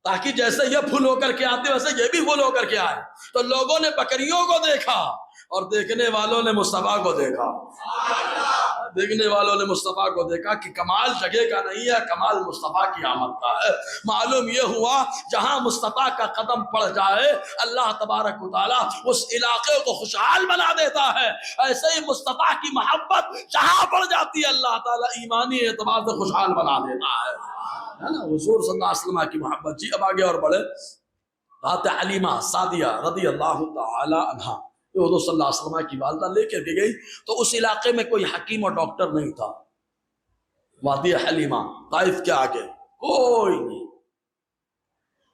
Speaker 1: تاکہ جیسے یہ پھول ہو کر کے آتے ویسے یہ بھی پھول ہو کر کے آئے. تو لوگوں نے بکریوں کو دیکھا اور دیکھنے والوں نے مصطفیٰ کو دیکھا. دیکھنے والوں نے مصطفیٰ کو دیکھا کہ کمال جگہ کا نہیں ہے، کمال مصطفیٰ کی آمد کا ہے. معلوم یہ ہوا جہاں مصطفیٰ کا قدم پڑ جائے اللہ تبارک و تعالیٰ اس علاقے کو خوشحال بنا دیتا ہے. ایسے ہی مصطفیٰ کی محبت جہاں پڑ جاتی ہے اللہ تعالیٰ ایمانی اعتبار سے خوشحال بنا دیتا ہے نا. حضور صلی اللہ علیہ وسلم کی محبت. جی اب آگے اور بڑھے. حضرت حلیمہ سعدیہ رضی اللہ تعالی عنہا حضور صلی اللہ علیہ وسلم کی والدہ لے کر کے گئی تو اس علاقے میں کوئی حکیم اور ڈاکٹر نہیں تھا. وادی حلیمہ طائف کے آگے کوئی نہیں.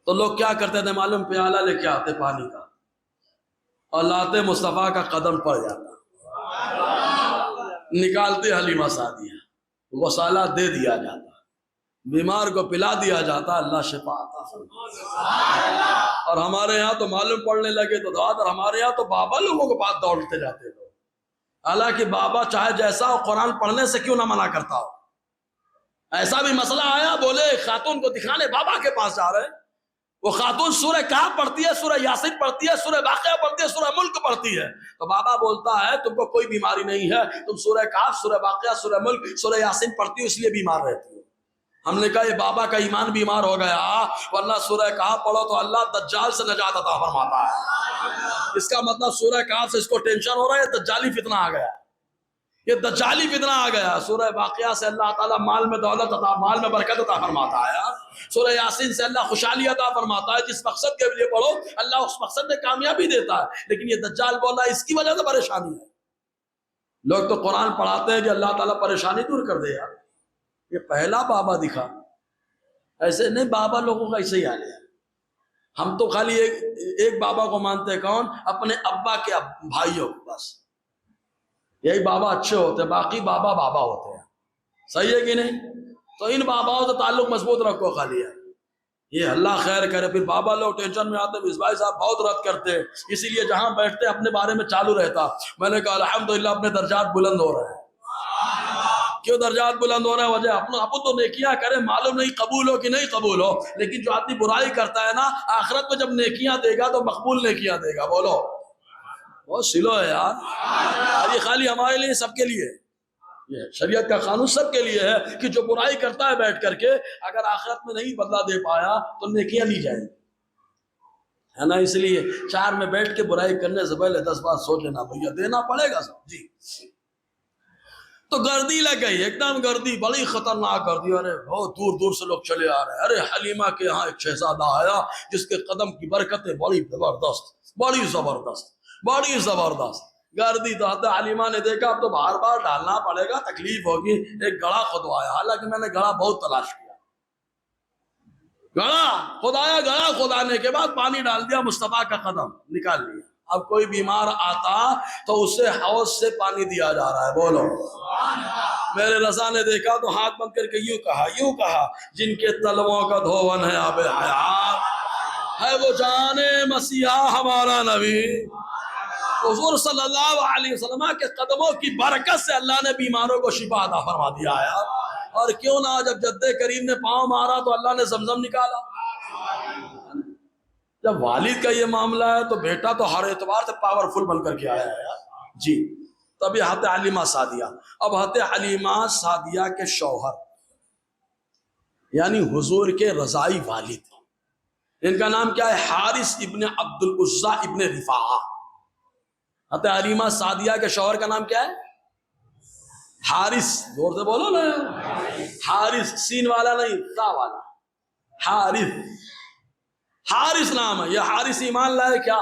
Speaker 1: تو لوگ کیا کرتے تھے معلوم؟ پیالہ لے کے آتے پانی کا اور لاتے مصطفیٰ کا قدم پڑ جاتا، نکالتے حلیمہ سعدیہ، غسالہ دے دیا جاتا، بیمار کو پلا دیا جاتا، اللہ شفا عطا فرماتا. اور ہمارے یہاں تو معلوم پڑنے لگے تو اور ہمارے یہاں تو بابا لوگوں کے پاس دوڑتے جاتے لوگ. حالانکہ بابا چاہے جیسا ہو قرآن پڑھنے سے کیوں نہ منع کرتا ہو. ایسا بھی مسئلہ آیا، بولے خاتون کو دکھانے بابا کے پاس جا رہے، وہ خاتون سورہ کہف پڑھتی ہے، سورہ یاسین پڑھتی ہے، سورہ واقعہ پڑھتی ہے، سورہ ملک پڑھتی ہے. تو بابا بولتا ہے تم کو کوئی بیماری نہیں ہے، تم سورہ کہف، سورہ واقعہ، سورہ ملک، سورہ یاسین پڑھتی ہو اس لیے بیمار رہتی ہو. ہم نے کہا یہ بابا کا ایمان بیمار ہو گیا، ورنہ سورہ کہف پڑھو تو اللہ دجال سے نجات عطا فرماتا ہے. اس کا مطلب سورہ کہف سے اس کو ٹینشن ہو رہا ہے، دجالی فتنہ آ گیا، یہ دجالی فتنہ آ گیا. سورہ واقعہ سے اللہ تعالیٰ مال میں دولت عطا، مال میں برکت عطا فرماتا ہے. سورہ یاسین سے اللہ خوشحالی عطا فرماتا ہے. جس مقصد کے لیے پڑھو اللہ اس مقصد میں کامیابی دیتا ہے. لیکن یہ دجال بول رہا ہے اس کی وجہ سے پریشانی ہے. لوگ تو قرآن پڑھاتے ہیں کہ اللہ تعالیٰ پریشانی دور کر دے. یار یہ پہلا بابا دکھا، ایسے نہیں بابا لوگوں کا ایسے ہی حال ہے. ہم تو خالی ایک بابا کو مانتے ہیں، کون؟ اپنے ابا کے بھائیوں کو، بس یہی بابا اچھے ہوتے ہیں، باقی بابا بابا ہوتے ہیں. صحیح ہے کہ نہیں؟ تو ان باباؤں سے تعلق مضبوط رکھو. خالی ہے یہ اللہ خیر کرے. پھر بابا لوگ ٹینشن میں آتے، مصباح صاحب بہت رد کرتے، اسی لیے جہاں بیٹھتے اپنے بارے میں چالو رہتا. میں نے کہا الحمدللہ اپنے درجات بلند ہو رہے ہیں. کیوں درجات بلند ہو رہے ہیں؟ وجہ اپن تو نیکیاں کرے، معلوم نہیں قبول ہو کہ نہیں قبول ہو، لیکن جو آدمی برائی کرتا ہے نا آخرت میں جب نیکیاں دے گا تو مقبول نیکیاں دے گا. بولو بہت سلو ہے یار. یہ خالی ہمارے لیے، سب کے لیے یہ شریعت کا قانون سب کے لیے ہے کہ جو برائی کرتا ہے بیٹھ کر کے اگر آخرت میں نہیں بدلہ دے پایا تو نیکیاں لی جائیں ہے نا. اس لیے چار میں بیٹھ کے برائی کرنے سے پہلے 10 بار سوچ لینا، بھیا دینا پڑے گا سب. جی تو گردی لگ گئی، ایک دم گردی، بڑی خطرناک گردی. ارے بہت دور دور سے لوگ چلے آ رہے ہیں. ارے حلیمہ کے یہاں ایک شہزادہ آیا جس کے قدم کی برکتیں بڑی زبردست، بڑی زبردست، بڑی زبردست. گردی تو حضرت حلیمہ نے دیکھا اب تو بار بار ڈالنا پڑے گا، تکلیف ہوگی. ایک گڑھا کھدوایا، حالانکہ میں نے گڑھا بہت تلاش کیا، گڑھا کھدایا، گڑھا کھدانے کے بعد پانی ڈال دیا، مصطفیٰ کا قدم نکال لیا. اب کوئی بیمار آتا تو اسے حوض سے پانی دیا جا رہا ہے. بولو میرے رضا نے دیکھا تو ہاتھ بند کر کے یوں کہا جن کے تلووں کا دھون ہے آب حیات ہے وہ جان مسیحا ہمارا نبی. حضور صلی اللہ علیہ وسلم کے قدموں کی برکت سے اللہ نے بیماروں کو شفا عطا فرما دیا ہے. اور کیوں نہ جب جد کریم نے پاؤں مارا تو اللہ نے زمزم نکالا. جب والد کا یہ معاملہ ہے تو بیٹا تو ہر اعتبار سے پاورفل بن کر کے آیا ہے یار. جی تب یہ حضرت حلیمہ سعدیہ. اب حضرت حلیمہ سعدیہ کے شوہر یعنی حضور کے رضائی والد، ان کا نام کیا ہے؟ حارث ابن عبد العزا ابن رفاعہ. حضرت حلیمہ سعدیہ کے شوہر کا نام کیا ہے؟ حارث. زور سے بولو نا، حارث، سین والا نہیں، تا والا. حارث، حارث نام ہے. یہ حارث ایمان لائے کیا؟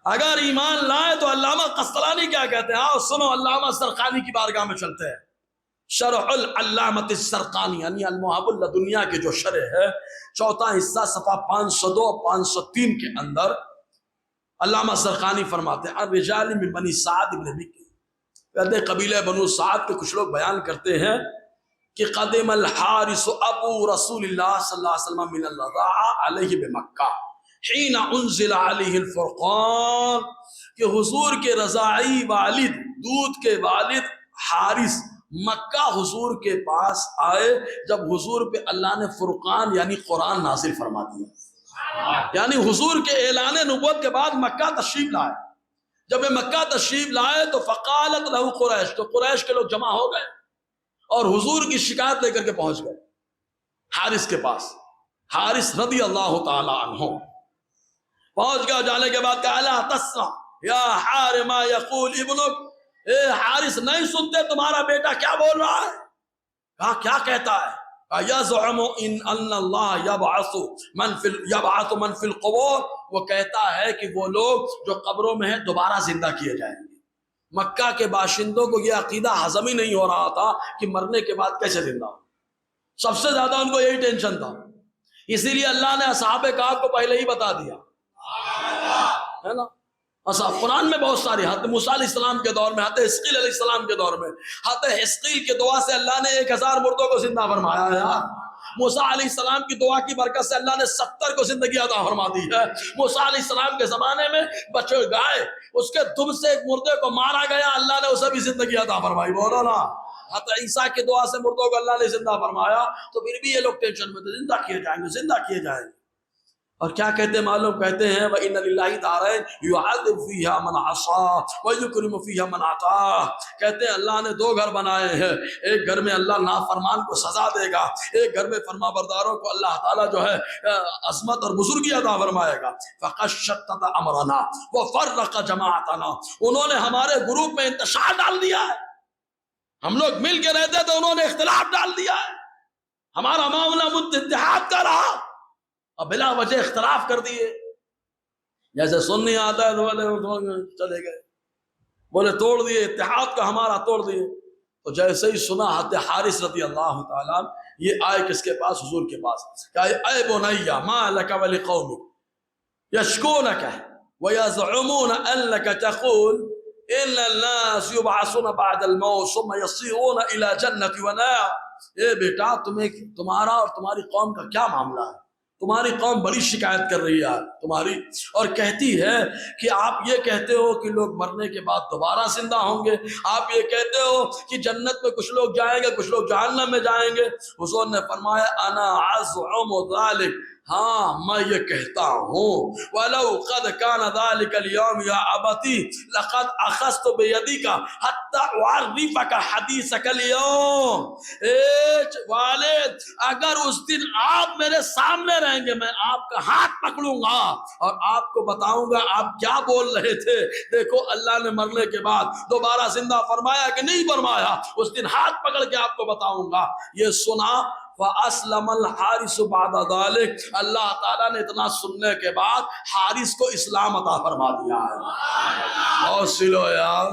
Speaker 1: اگر ایمان لائے تو علامہ قسطلانی کیا کہتے ہیں؟ آؤ سنو، علامہ زرقانی کی بارگاہ میں چلتے ہیں. شرح العلامۃ السرقانی یعنی المحب الدنیا کے جو شرح ہے، چوتھا حصہ صفحہ 502 503 کے اندر علامہ سرقانی فرماتے ہیں الرجال من بنی سعد بن بکر، کہتے ہیں قبیلہ بنو سعد کے کچھ لوگ بیان کرتے ہیں کہ قدم الحارث ابو رسول اللہ صلی اللہ علیہ وسلم من الرضاعہ علیہ بمکہ حین انزل علیہ الفرقان، کہ حضور کے رضاعی والد، دودھ کے والد حارث مکہ حضور کے پاس آئے جب حضور پہ اللہ نے فرقان یعنی قرآن نازل فرما دیا، یعنی حضور کے اعلان نبوت کے بعد مکہ تشریف لائے۔ جب وہ مکہ تشریف لائے تو فقالت لہو قریش، تو قریش کے لوگ جمع ہو گئے اور حضور کی شکایت لے کر کے پہنچ گئے حارث کے پاس۔ حارث رضی اللہ تعالی عنہ پہنچ گیا، جانے کے بعد کہا الا تسمع یا حار ما یقول ابنک، اے حارث نہیں سنتے تمہارا بیٹا کیا بول رہا ہے؟ کہا کیا کہتا ہے؟ کہا یزعم ان اللہ یبعث من فی القبور، وہ کہتا ہے کہ وہ لوگ جو قبروں میں ہیں دوبارہ زندہ کیے جائیں گے۔ مکہ کے باشندوں کو یہ عقیدہ ہضم ہی نہیں ہو رہا تھا کہ مرنے کے بعد کیسے زندہ ہو، سب سے زیادہ ان کو یہی ٹینشن تھا، اسی لیے اللہ نے اصحاب کہف کو پہلے ہی بتا دیا ہے نا۔ قرآن میں بہت ساری، حضرت موسیٰ علیہ السلام کے دور میں، حضرت حزقیل علیہ السلام کے دور میں، حضرت حزقیل کی دعا سے اللہ نے 1000 مردوں کو زندہ فرمایا ہے یار۔ موسیٰ علیہ السلام کی دعا کی برکت سے اللہ نے 70 کو زندگی عطا فرما دی ہے۔ موسیٰ علیہ السلام کے زمانے میں بچے گائے، اس کے دم سے ایک مردے کو مارا گیا، اللہ نے اسے بھی زندگی عطا فرمائی، بولو نا۔ حضرت عیسیٰ کی دعا سے مردوں کو اللہ نے زندہ فرمایا، تو پھر بھی یہ لوگ ٹینشن میں تھے زندہ کیے جائیں گے، زندہ کیے جائیں گے۔ اور کیا کہتے ہیں معلوم؟ کہتے ہیں وَإِنَّ لِلَّهِ دَارَيْنِ يُعَذِّبُ فِيهَا مَنْ عَصَاهُ وَيُكْرِمُ فِيهَا مَنْ عَطَاهُ، کہتے ہیں اللہ نے 2 گھر بنائے ہیں، ایک گھر میں اللہ نافرمان کو سزا دے گا، ایک گھر میں فرما برداروں کو اللہ تعالیٰ جو ہے عظمت اور بزرگی عطا فرمائے گا۔ فَقَدْ شَتَّتَ أَمْرَنَا وَفَرَّقَ جَمَاعَتَنَا، انہوں نے ہمارے گروپ میں انتشار ڈال دیا ہے، ہم لوگ مل کے رہتے تھے، انہوں نے اختلاف ڈال دیا ہے، ہمارا معاملہ اتحاد کا رہا اور بلا وجہ اختلاف کر دیے۔ جیسے سنی آتا ہے تو چلے گئے، بولے توڑ دیے اتحاد کا ہمارا، توڑ دیے۔ تو جیسے ہی سنا حضرت حارث رضی اللہ تعالیٰ یہ آئے کس کے پاس؟ حضور کے پاس، کہ اے بنیا ما لک ولقومک یشکونک ویزعمون انک تقول ان الناس یبعثون بعد الموت ثم یصیرون الی جنت ونار، اے بیٹا تمہارا اور تمہاری قوم کا کیا معاملہ ہے؟ تمہاری قوم بڑی شکایت کر رہی ہے تمہاری، اور کہتی ہے کہ آپ یہ کہتے ہو کہ لوگ مرنے کے بعد دوبارہ زندہ ہوں گے، آپ یہ کہتے ہو کہ جنت میں کچھ لوگ جائیں گے، کچھ لوگ جہنم میں جائیں گے۔ حضور نے فرمایا انا ازعم ذلک، ہاں میں یہ کہتا ہوں، وَلَوْ قَدْ كَانَ ذَلِكَ الْيَوْمِ يَا أَبَتِي لَقَدْ أَخَذْتُ بِيَدِكَ حَتَّى أُعَرِّفَكَ حَدِيثَكَ الْيَوْمِ، اے والد اگر اس دن آپ میرے سامنے رہیں گے میں آپ کا ہاتھ پکڑوں گا اور آپ کو بتاؤں گا آپ کیا بول رہے تھے۔ دیکھو اللہ نے مرنے کے بعد دوبارہ زندہ فرمایا کہ نہیں فرمایا، اس دن ہاتھ پکڑ کے آپ کو بتاؤں گا۔ یہ سنا فَأَسْلَمَ الْحَارِثُ بَعْدَ ذَلِكَ، اللہ تعالیٰ نے اتنا سننے کے بعد حارث کو اسلام عطا فرما دیا ہے۔ اور سلو یار،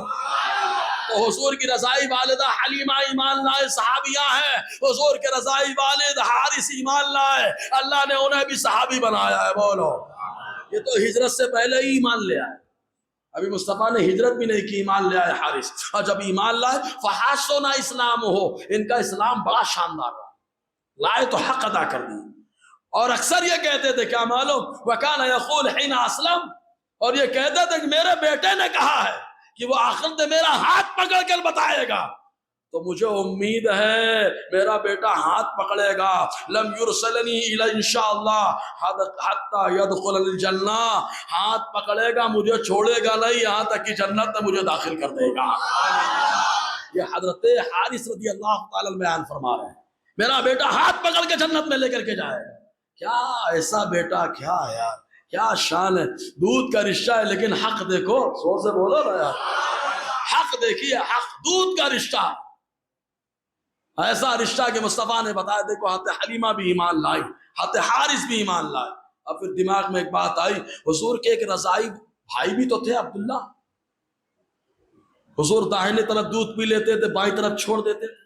Speaker 1: تو حضور کی رضائی والدہ حلیمہ ایمان لائے، صحابیہ ہیں، حضور کے رضائی والد حارث ایمان لائے، اللہ نے انہیں بھی صحابی بنایا ہے، بولو۔ یہ تو ہجرت سے پہلے ہی ایمان لے آئے، ابھی مصطفیٰ نے ہجرت بھی نہیں کی، ایمان لے آئے حارث، اور جب ایمان لائے فَحَسُنَ إِسْلَامُهُ، ان کا اسلام بڑا شاندار رہا، لائے تو حق ادا کر دی۔ اور اکثر یہ کہتے تھے کیا معلوم، وَكَانَ يَقُولُ حِينَ أَسْلَمَ، اور یہ کہتے تھے کہ میرے بیٹے نے کہا ہے کہ وہ آخر میں میرا ہاتھ پکڑ کر بتائے گا، تو مجھے امید ہے میرا بیٹا ہاتھ پکڑے گا، لم یرسلنی الی انشاءاللہ حتی یدخل الجنہ، ہاتھ پکڑے گا مجھے چھوڑے گا نہیں یہاں تک کہ جنت میں مجھے داخل کر دے گا۔ یہ حضرت حارث رضی اللہ تعالیٰ بیان فرما رہے ہیں، میرا بیٹا ہاتھ پکڑ کے جنت میں لے کر کے جائے گا۔ کیا ایسا بیٹا، کیا ہے یار، کیا شان ہے، دودھ کا رشتہ ہے لیکن حق دیکھو، زور سے بولو نا یار، حق دیکھیے، حق دودھ کا رشتہ، ایسا رشتہ کہ مصطفیٰ نے بتایا۔ دیکھو حضرت حلیمہ بھی ایمان لائی، حضرت حارث بھی ایمان لائے۔ اب پھر دماغ میں ایک بات آئی، حضور کے ایک رضائی بھائی بھی تو تھے عبداللہ، حضور داہنے طرف دودھ پی لیتے تھے، بائیں طرف چھوڑ دیتے تھے،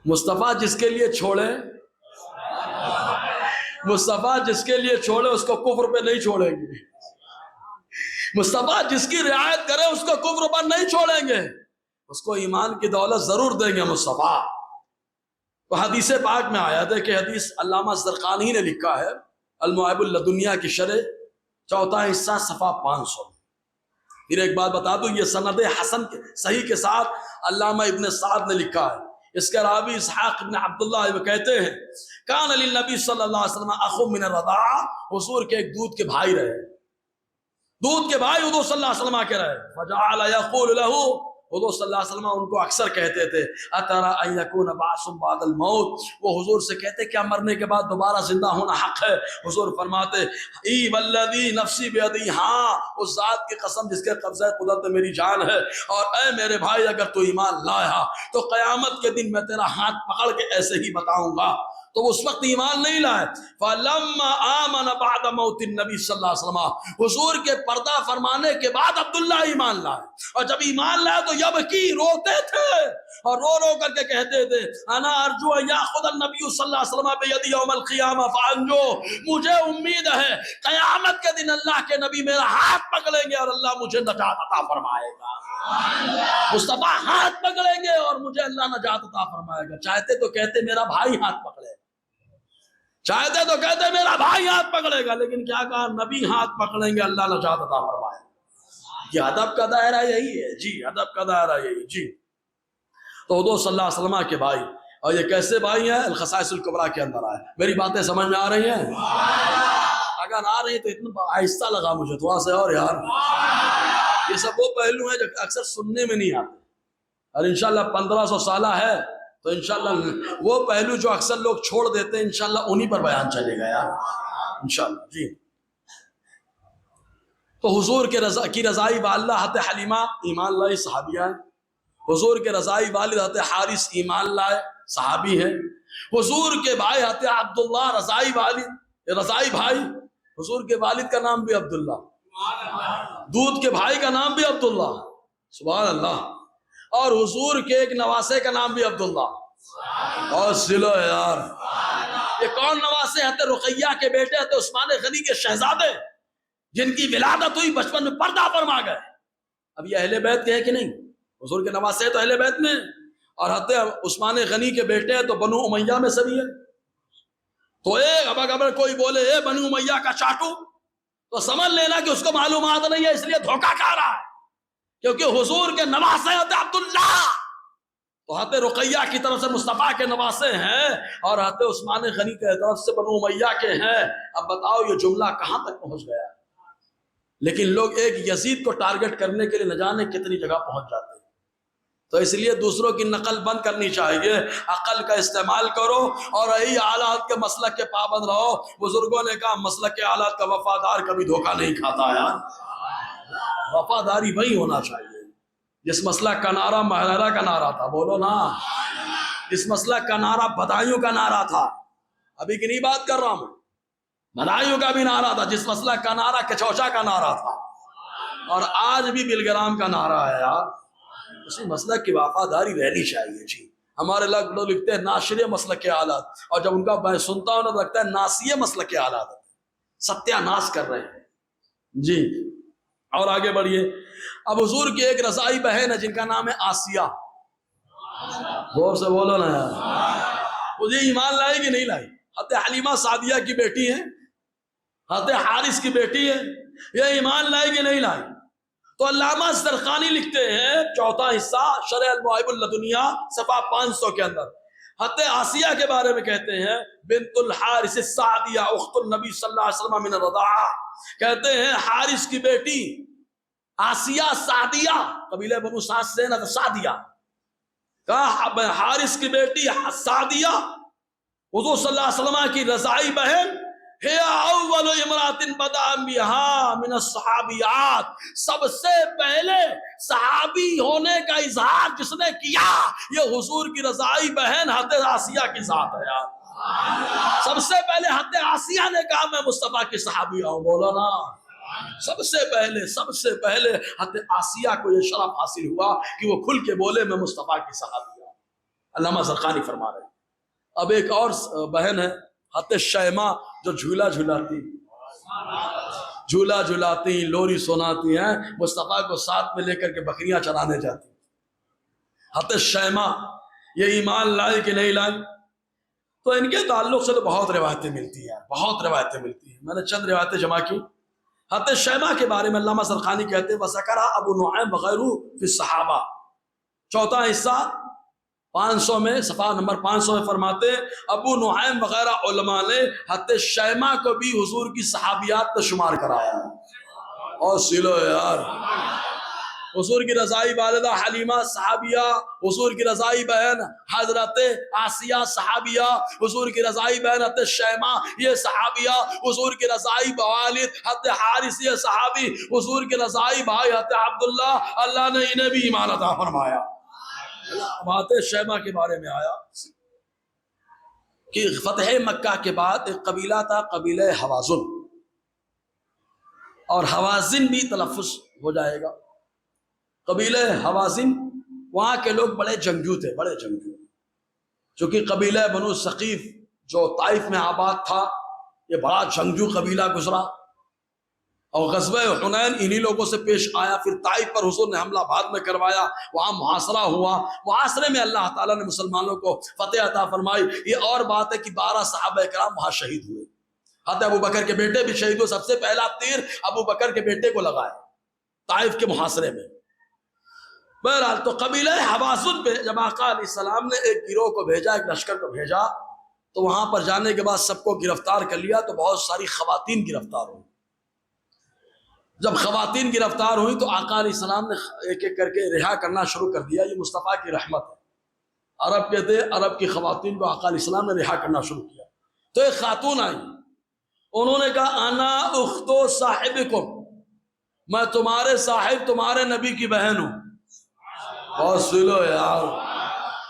Speaker 1: مصطفیٰ جس کے لیے چھوڑے، مصطفیٰ جس کے لیے چھوڑے اس کو کفر پہ نہیں چھوڑیں گے، مصطفیٰ جس کی رعایت کرے اس کو کفر پر نہیں چھوڑیں گے، اس کو ایمان کی دولت ضرور دیں گے مصطفیٰ۔ تو حدیث پاک میں آیا تھا کہ حدیث علامہ زرقانی نے لکھا ہے المعیب اللدنیہ کی شرح چوتھا حصہ صفحہ 500۔ پھر ایک بات بتا دوں، یہ سند حسن صحیح کے ساتھ علامہ ابن سعد نے لکھا ہے۔ اس کے راوی اسحاق ابن عبداللہ وہ کہتے ہیں کان للنبی صلی اللہ علیہ وسلم اخو من الرضاعہ، حضور کے ایک دودھ کے بھائی رہے، دودھ کے بھائی حضور صلی اللہ علیہ وسلم کے رہے، فجعل یقول له، حضور صلی اللہ علیہ وسلم ان کو اکثر کہتے تھے اترى ان يكون بعث بعد الموت، وہ حضور سے کہتے کیا مرنے کے بعد دوبارہ زندہ ہونا حق ہے؟ حضور فرماتے ای والذی نفسی بیدی، ہاں اس ذات کی قسم جس کے قبضہ قدرت میری جان ہے، اور اے میرے بھائی اگر تو ایمان لایا تو قیامت کے دن میں تیرا ہاتھ پکڑ کے ایسے ہی بتاؤں گا۔ تو اس وقت ایمان نہیں لائے، فَلَمَّا آمَنَ بَعْدَ مَوْتِ النَّبِي صلی اللہ علیہ وسلم، حضور کے پردہ فرمانے کے بعد عبداللہ ایمان لائے، اور جب ایمان لائے تو یبکی، روتے تھے اور رو رو کر کے کہتے تھے انا ارجو ان یاخذ النبی صلی اللہ علیہ وسلم بیدی یوم القیامہ فانجو، مجھے امید ہے قیامت کے دن اللہ کے نبی میرا ہاتھ پکڑیں گے اور اللہ مجھے نجات عطا فرمائے گا۔ مصطفیٰ ہاتھ پکڑیں گے اور مجھے اللہ نجات عطا فرمائے گا۔ چاہتے تو کہتے میرا بھائی ہاتھ پکڑے، چاہتے تو کہتے میرا بھائی ہاتھ پکڑے گا، لیکن کیا کہا نبی ہاتھ پکڑیں گے اللہ نجات عطا فرمائے گا۔ یہ ادب کا دائرہ یہی ہے جی، ادب کا دائرہ یہی جی۔ تو حضور صلی اللہ علیہ وسلم کے بھائی، اور یہ کیسے بھائی ہیں؟ الخصائص الکبریٰ کے اندر آئے۔ میری باتیں سمجھ میں آ رہی ہیں؟ اگر آ رہی ہیں تو اتنا آہستہ لگا مجھے تھوڑا سا اور یار، یہ سب وہ پہلو ہیں جو اکثر سننے میں نہیں آتے، اور انشاءاللہ 1500 سالہ ہے تو انشاءاللہ وہ پہلو جو اکثر لوگ چھوڑ دیتے ہیں انشاءاللہ انہی پر بیان چلے گا یار انشاءاللہ جی۔ تو حضور کی رضائی والدہ حضرت حلیمہ ایمان لائی، صحابیہ ہیں۔ حضور کے رضائی والد حضرت حارث ایمان لائے، صحابی ہیں۔ حضور کے بھائی حضرت عبداللہ رضائی والد، رضائی بھائی، حضور کے والد کا نام بھی عبداللہ، دودھ کے بھائی کا نام بھی عبداللہ، سبحان اللہ، اور حضور کے ایک نواسے کا نام بھی عبداللہ، اور سلو یار یہ کون نواسے؟ حضرت رقیہ کے بیٹے حضرت عثمان غنی کے شہزادے، جن کی ولادت ہوئی بچپن میں پردہ فرما گئے۔ اب یہ اہل بیت کے ہیں کہ نہیں؟ حضور کے نواسے تو اہل بیت میں، اور حضرت عثمان غنی کے بیٹے تو بنو امیہ میں سے بھی ہے۔ تو اگر کوئی بولے اے بنو امیہ کا چاٹو، تو سمجھ لینا کہ اس کو معلومات نہیں ہے، اس لیے دھوکہ کھا رہا ہے، کیونکہ حضور کے نواسے حضرت عبداللہ تو حضرت رقیہ کی طرف سے مصطفیٰ کے نواسے ہیں، اور حضرت عثمان غنی کی طرف سے بنو امیہ کے ہیں۔ اب بتاؤ یہ جملہ کہاں تک پہنچ گیا؟ لیکن لوگ ایک یزید کو ٹارگٹ کرنے کے لیے نہ جانے کتنی جگہ پہنچ جاتے ہیں۔ تو اس لیے دوسروں کی نقل بند کرنی چاہیے، عقل کا استعمال کرو اور یہی آلات کے مسلک کے پابند رہو۔ بزرگوں نے کہا مسلک کے آلات کا وفادار کبھی دھوکہ نہیں کھاتا یار، وفاداری وہی ہونا چاہیے جس مسلک کا نعرہ محررہ کا نعرہ تھا، بولو نا، جس مسلک کا نعرہ بدایوں کا نعرہ تھا، ابھی کی نہیں بات کر رہا ہوں، بدایوں کا بھی نعرہ تھا، جس مسلک کا نعرہ کچوچا کا نعرہ تھا، اور آج بھی بلگرام کا نعرہ ہے یار، اسی مسلک کی وفاداری رہنی چاہیے جی۔ ہمارے لوگ لکھتے ہیں ناشر مسلک کے آلات، اور جب ان کا میں سنتا ہوں تو لگتا ہے ناسیہ مسلک کے آلات، ستیہ ناس کر رہے ہیں جی۔ اور آگے بڑھیے، اب حضور کی ایک رضائی بہن ہے جن کا نام ہے آسیہ، غور سے بولو نا یار، مجھے ایمان لائے کہ نہیں لائی؟ حضرت حلیمہ سعدیہ کی بیٹی ہے، حضرت حارث کی بیٹی ہے، یہ ایمان لائے کہ نہیں لائی؟ تو علامہ زرقانی لکھتے ہیں چوتھا حصہ شرح المعیب اللدنیہ صفحہ 500 کے اندر، حضرت آسیہ کے بارے میں کہتے ہیں بنت الحارث السعدیہ اخت النبی صلی اللہ علیہ وسلم من الرضاعہ، کہتے ہیں حارث کی بیٹی آسیہ سعدیہ، قبیلہ بنو سعد سے نہ سعدیہ، کہا حارث کی بیٹی سعدیہ حضور صلی اللہ علیہ وسلم کی رضائی بہن ہے، اول امرات بدا بہا من الصحابیات، سب سے پہلے صحابی ہونے کا اظہار جس نے کیا یہ حضور کی رضائی بہن حضرت آسیہ کی ذات ہے یار۔ سب سے پہلے حضرت آسیہ نے کہا میں مصطفیٰ کی صحابیہ ہوں، بولو نا، سب سے پہلے حضرت آسیہ کو یہ شرف حاصل ہوا کہ وہ کھل کے بولے میں مصطفیٰ کی صحابیہ ہوں۔ علامہ زرقانی فرما رہے ہیں۔ اب ایک اور بہن ہے حضرت شیماء، جو جھولا جھلاتی لوری سناتی ہیں، مصطفیٰ کو ساتھ میں لے کر کے بکریاں چرانے جاتی۔ حضرت شیماء یہ ایمان لائی کہ نہیں لائی؟ تو ان کے تعلق سے تو بہت روایتیں ملتی ہیں، میں نے چند روایتیں جمع کی۔ حضرت شیماء کے بارے میں علامہ زرقانی کہتے ہیں وَذَكَرَ ابو نعیم وغیرہ فی الصحابہ، چوتھا حصہ 500 میں، صفحہ نمبر 500 میں فرماتے ہیں ابو نعیم وغیرہ علماء نے حضرت شیماء کو بھی حضور کی صحابیات میں شمار کرایا۔ اور سلو یار، حضور کی رضائی والدہ حلیمہ صحابیہ، حضور کی رضائی بہن حضرت آسیہ صحابیہ، حضور کی رضائی بہن حضرت شیماء یہ صحابیہ، حضور کی رضائی والد حضرت حارث یہ صحابی، حضور کی رضائی بھائی حضرت عبداللہ، اللہ نے انہیں بھی ایمان عطا فرمایا۔ بات شیماء کے بارے میں آیا کہ فتح مکہ کے بعد ایک قبیلہ تھا، قبیلہ حوازن، اور حوازن بھی تلفظ ہو جائے گا۔ قبیلہ حوازن، وہاں کے لوگ بڑے جنگجو تھے، چونکہ قبیلہ بنو ثقیف جو طائف میں آباد تھا، یہ بڑا جنگجو قبیلہ گزرا، اور غزوہ حنین انہی لوگوں سے پیش آیا۔ پھر طائف پر حضور نے حملہ بعد میں کروایا، وہاں محاصرہ ہوا، محاصرے میں اللہ تعالیٰ نے مسلمانوں کو فتح عطا فرمائی۔ یہ اور بات ہے کہ 12 صحابہ کرام وہاں شہید ہوئے، حضرت ابو بکر کے بیٹے بھی شہید ہوئے، سب سے پہلا تیر ابو بکر کے بیٹے کو لگا ہے طائف کے محاصرے میں۔ بہرحال تو قبیلہ حوازن پہ جب آقا علیہ السلام نے ایک گروہ کو بھیجا، ایک لشکر کو بھیجا، تو وہاں پر جانے کے بعد سب کو گرفتار کر لیا، تو بہت ساری خواتین گرفتار ہوئی۔ جب خواتین گرفتار ہوئی تو آقا علیہ السلام نے ایک ایک کر کے رہا کرنا شروع کر دیا۔ یہ مصطفیٰ کی رحمت ہے۔ عرب کہتے ہیں، عرب کی خواتین کو آقا علیہ السلام نے رہا کرنا شروع کیا۔ تو ایک خاتون آئی، انہوں نے کہا انا اخت صاحبکم، میں تمہارے صاحب تمہارے نبی کی بہن ہوں۔ بہت سلو یار،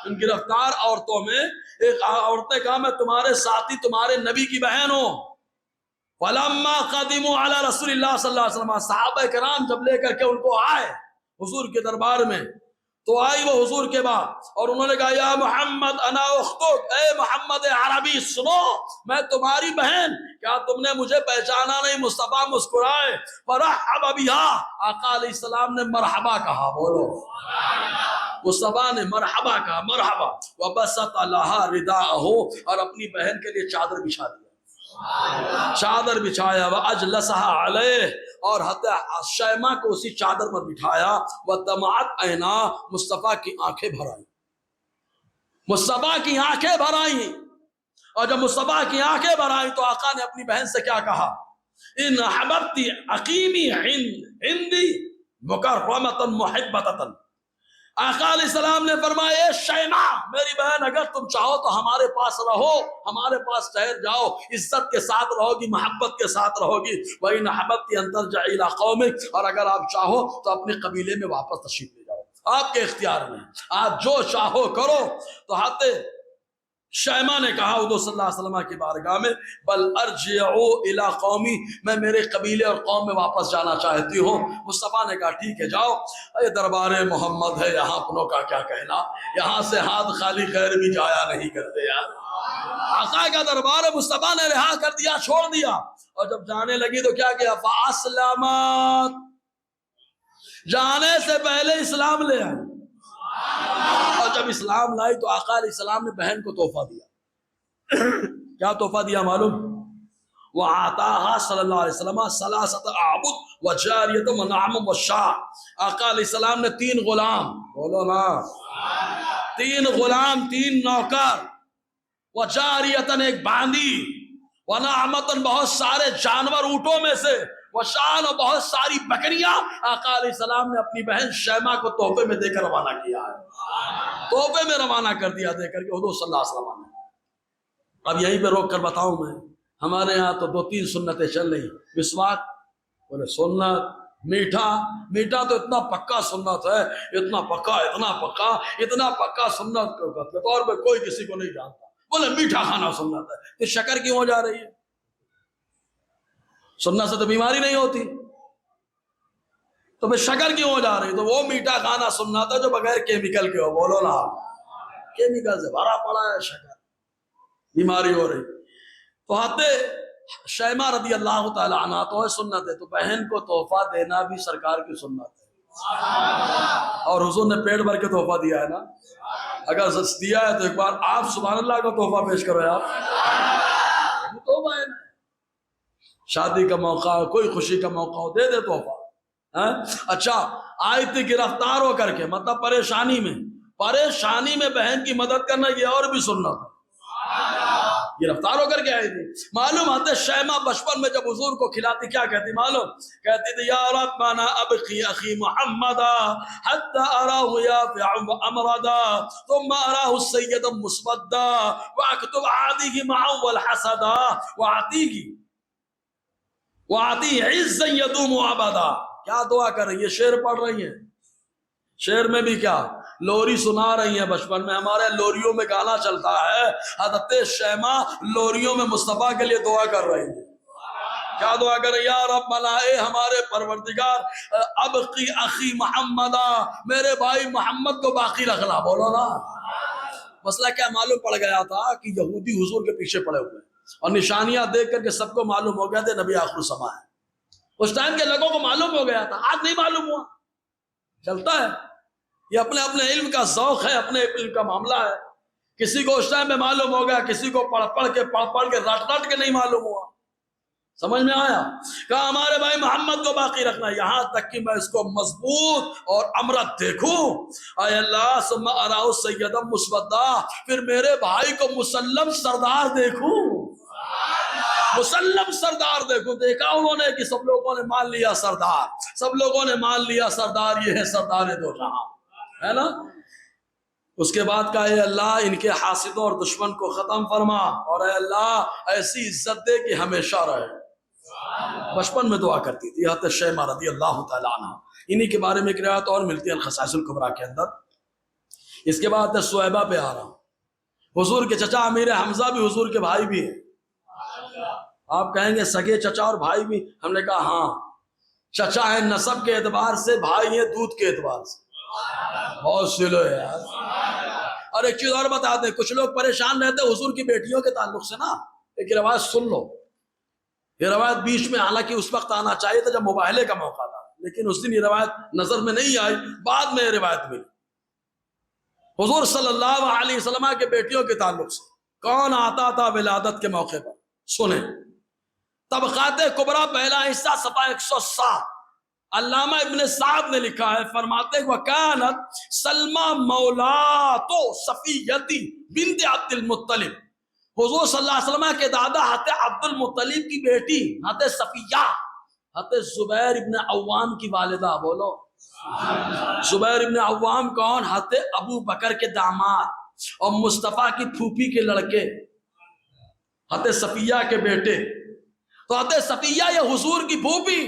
Speaker 1: ان گرفتار عورتوں میں ایک عورت نے کہا میں تمہارے ساتھی تمہارے نبی کی بہن ہوں۔ فَلَمَّا قَدِمُوا عَلَى رَسُولِ اللَّهِ صلی اللہ علیہ وسلم، صحابہ کرام جب لے کر کے ان کو آئے حضور کے دربار میں، تو آئی وہ حضور کے بعد، اور انہوں نے کہا یا محمد انا اختک، اے محمد عربی سنو، میں تمہاری بہن، کیا تم نے مجھے پہچانا نہیں؟ مصطفیٰ مسکرائے، فرحب بها، آقا علیہ السلام نے مرحبا کہا، بولو مصطفیٰ نے مرحبا کہا، مرحبا، وبسط لها رداءه، اور اپنی بہن کے لیے چادر بچھا دیا، چادر بچھایا، وَأَجْلَسَهَا عَلَيْهِ، اور حضرت شیماء کو اسی چادر پر بٹھایا، وَدَمَعَتْ عَيْنَاهُ، مصطفیٰ کی آنکھیں بھر آئیں، مصطفیٰ کی آنکھیں بھر آئیں۔ اور جب مصطفیٰ کی آنکھیں بھر آئیں تو آقا نے اپنی بہن سے کیا کہا؟ ان حببتی عقیمی عندی مکرمۃ محبۃ، آقا علیہ السلام نے فرمایا اے شیماء میری بہن، اگر تم چاہو تو ہمارے پاس رہو، ہمارے پاس ٹھہر جاؤ، عزت کے ساتھ رہو گی، محبت کے ساتھ رہو گی۔ وَإِنْ أَحْبَبْتِ أَنْ تَرْجَعِي إِلَىٰ قَوْمِكَ، اور اگر آپ چاہو تو اپنے قبیلے میں واپس تشریف لے جاؤ، آپ کے اختیار میں، آپ جو چاہو کرو۔ تو حضرت شیماء نے کہا حضور صلی اللہ علیہ وسلم کی بارگاہ میں بل ارجع الی قومی، میں میرے قبیلے اور قوم میں واپس جانا چاہتی ہوں۔ مصطفیٰ نے کہا ٹھیک ہے جاؤ، یہ دربار محمد ہے، یہاں اپنوں کا کیا کہنا، یہاں سے ہاتھ خالی غیر بھی جایا نہیں کرتے یار۔ آقا کا دربار مصطفیٰ نے رہا کر دیا، چھوڑ دیا، اور جب جانے لگی تو کیا کیا؟ فاسلمت، جانے سے پہلے اسلام لے آئی، اور جب اسلام لائی تو آقا علیہ السلام نے بہن کو تحفہ دیا۔ کیا تحفہ دیا معلوم؟ وَعَطَاهَا صلی اللہ علیہ وسلم ثَلَاثَةَ أَعْبُدَ وَجَارِيَةً وَنَعَمًا وَشَاةً، آقا علیہ السلام نے 3 غلام، بولو نا، 3 غلام، 3 نوکر، وَجَارِيَةً ایک باندی، وَنَعَمًا بہت سارے جانور اونٹوں میں سے، وشان اور بہت ساری بکریاں آقا علیہ السلام نے اپنی بہن شیماء کو تحفے میں دے کر روانہ کیا ہے، تحفے میں روانہ کر دیا دے کر کے حضور صلی اللہ علیہ وسلم نے۔ اب یہیں پہ روک کر بتاؤں میں، ہمارے ہاں تو 2-3 سنتیں چل رہی، مسواک، بولے سنت، میٹھا تو اتنا پکا سنت ہے، اتنا پکا سنت کے طور پہ کوئی کسی کو نہیں جانتا، بولے میٹھا کھانا سنت ہے، تو شکر کیوں ہو جا رہی ہے؟ سننا سے تو بیماری نہیں ہوتی، تو پھر شکر کیوں ہو جا رہی؟ تو وہ میٹھا کھانا سننا تھا جو بغیر کیمیکل کے ہو، بولو نا، کیمیکل سے بھرا پڑا ہے، شکر بیماری ہو رہی. تو حضرت شیمہ رضی اللہ تعالی عنہ تو ہے سنت ہے، تو بہن کو تحفہ دینا بھی سرکار کی سنت ہے. اور حضور نے پیٹ بھر کے تحفہ دیا ہے نا. اگر دیا ہے تو ایک بار آپ سبحان اللہ کا تحفہ پیش کرو یار. تحفہ ہے نا، شادی کا موقع، کوئی خوشی کا موقع ہو، دے دے تحفہ. اچھا، آئی تھی گرفتار ہو کر کے، مطلب پریشانی میں بہن کی مدد کرنا، یہ اور بھی سننا تھا. گرفتار ہو کر کے آئی تھی. معلوم آتے شیمہ بچپن میں جب حضور کو کھلاتی کیا کہتی معلوم؟ کہتی تھی یا ربنا ابقی اخی محمدا حتی اراہ یافعا وامردا ثم اراہ السیدا مسودا واکتب عادیہ معا والحسدا وعطی عزا یدوم ابدا. کیا دعا کر رہی ہے؟ شعر پڑھ رہی ہیں. شعر میں بھی کیا لوری سنا رہی ہیں. بچپن میں ہمارے لوریوں میں گانا چلتا ہے. حضرت شیمہ لوریوں میں مصطفیٰ کے لیے دعا کر رہی ہیں. کیا دعا کر رہی ہیں؟ یا ربنا، اے ہمارے پروردگار، ابقی اخی محمدا، میرے بھائی محمد کو باقی رکھنا. بولو نا. مسئلہ کیا معلوم پڑ گیا تھا کہ یہودی حضور کے پیچھے پڑے ہوئے اور نشانیاں دیکھ کر کے سب کو معلوم ہو گیا تھے نبی آخر الزماں ہے. اس ٹائم کے لوگوں کو معلوم ہو گیا تھا، آج نہیں معلوم ہوا. چلتا ہے، یہ اپنے اپنے علم کا ذوق ہے، اپنے علم کا معاملہ ہے. کسی کو اس ٹائم میں معلوم ہو گیا، کسی کو پڑھ کے رٹ کے نہیں معلوم ہوا. سمجھ میں آیا؟ کہا ہمارے بھائی محمد کو باقی رکھنا، یہاں تک کہ میں اس کو مضبوط اور امرت دیکھوں. اے اللہ، ثم اراہ سیدا مسودا، پھر میرے بھائی کو مسلم سردار دیکھوں. مسلم سردار دیکھو. دیکھا انہوں نے کہ سب لوگوں نے مان لیا سردار، سب لوگوں نے مان لیا سردار، یہ ہے سردار دو جہاں، ہے نا. اس کے بعد کہا اے اللہ ان کے حاسدوں اور دشمن کو ختم فرما، اور اے اللہ ایسی عزت دے کہ ہمیشہ رہے. بچپن میں دعا کرتی تھی حضرت شیمہ رضی اللہ تعالی عنہ. انہی کے بارے میں ایک روایت اور ملتی ہے الخصائص الکبریٰ کے اندر. اس کے بعد صہیبہ پہ آ رہا ہوں. حضور کے چچا امیر حمزہ بھی حضور کے بھائی بھی ہیں. آپ کہیں گے سگے چچا اور بھائی بھی؟ ہم نے کہا ہاں، چچا ہے نسب کے اعتبار سے، بھائی ہے دودھ کے اعتبار سے. بہت سلو ہے یار. اور ایک چیز اور بتا دیں، کچھ لوگ پریشان رہتے حضور کی بیٹیوں کے تعلق سے نا. ایک روایت سن لو، یہ روایت بیچ میں حالانکہ اس وقت آنا چاہیے تھا جب مباہلے کا موقع تھا، لیکن اس دن یہ روایت نظر میں نہیں آئی، بعد میں یہ روایت ملی. حضور صلی اللہ علیہ وسلم کے بیٹیوں کے تعلق سے کون آتا تھا ولادت کے موقع پر؟ سنیں. طبقات کبریٰ پہلا حصہ صفحہ 107. علامہ ابن سعد نے لکھا ہے، فرماتے ہیں وَكَانَتْ سلمہ مولاۃ صفیہ بنت عبد المطلب. حضور صلی اللہ علیہ وسلم کے دادا حضرت عبد المطلب کی بیٹی حضرت صفیہ، حضرت زبیر ابن عوام کی والدہ. بولو زبیر ابن عوام کون؟ حضرت ابو بکر کے داماد اور مصطفیٰ کی پھوپھی کے لڑکے، حضرت صفیہ کے بیٹے. تو حضرت صفیہ یہ حضور کی پھوپھی،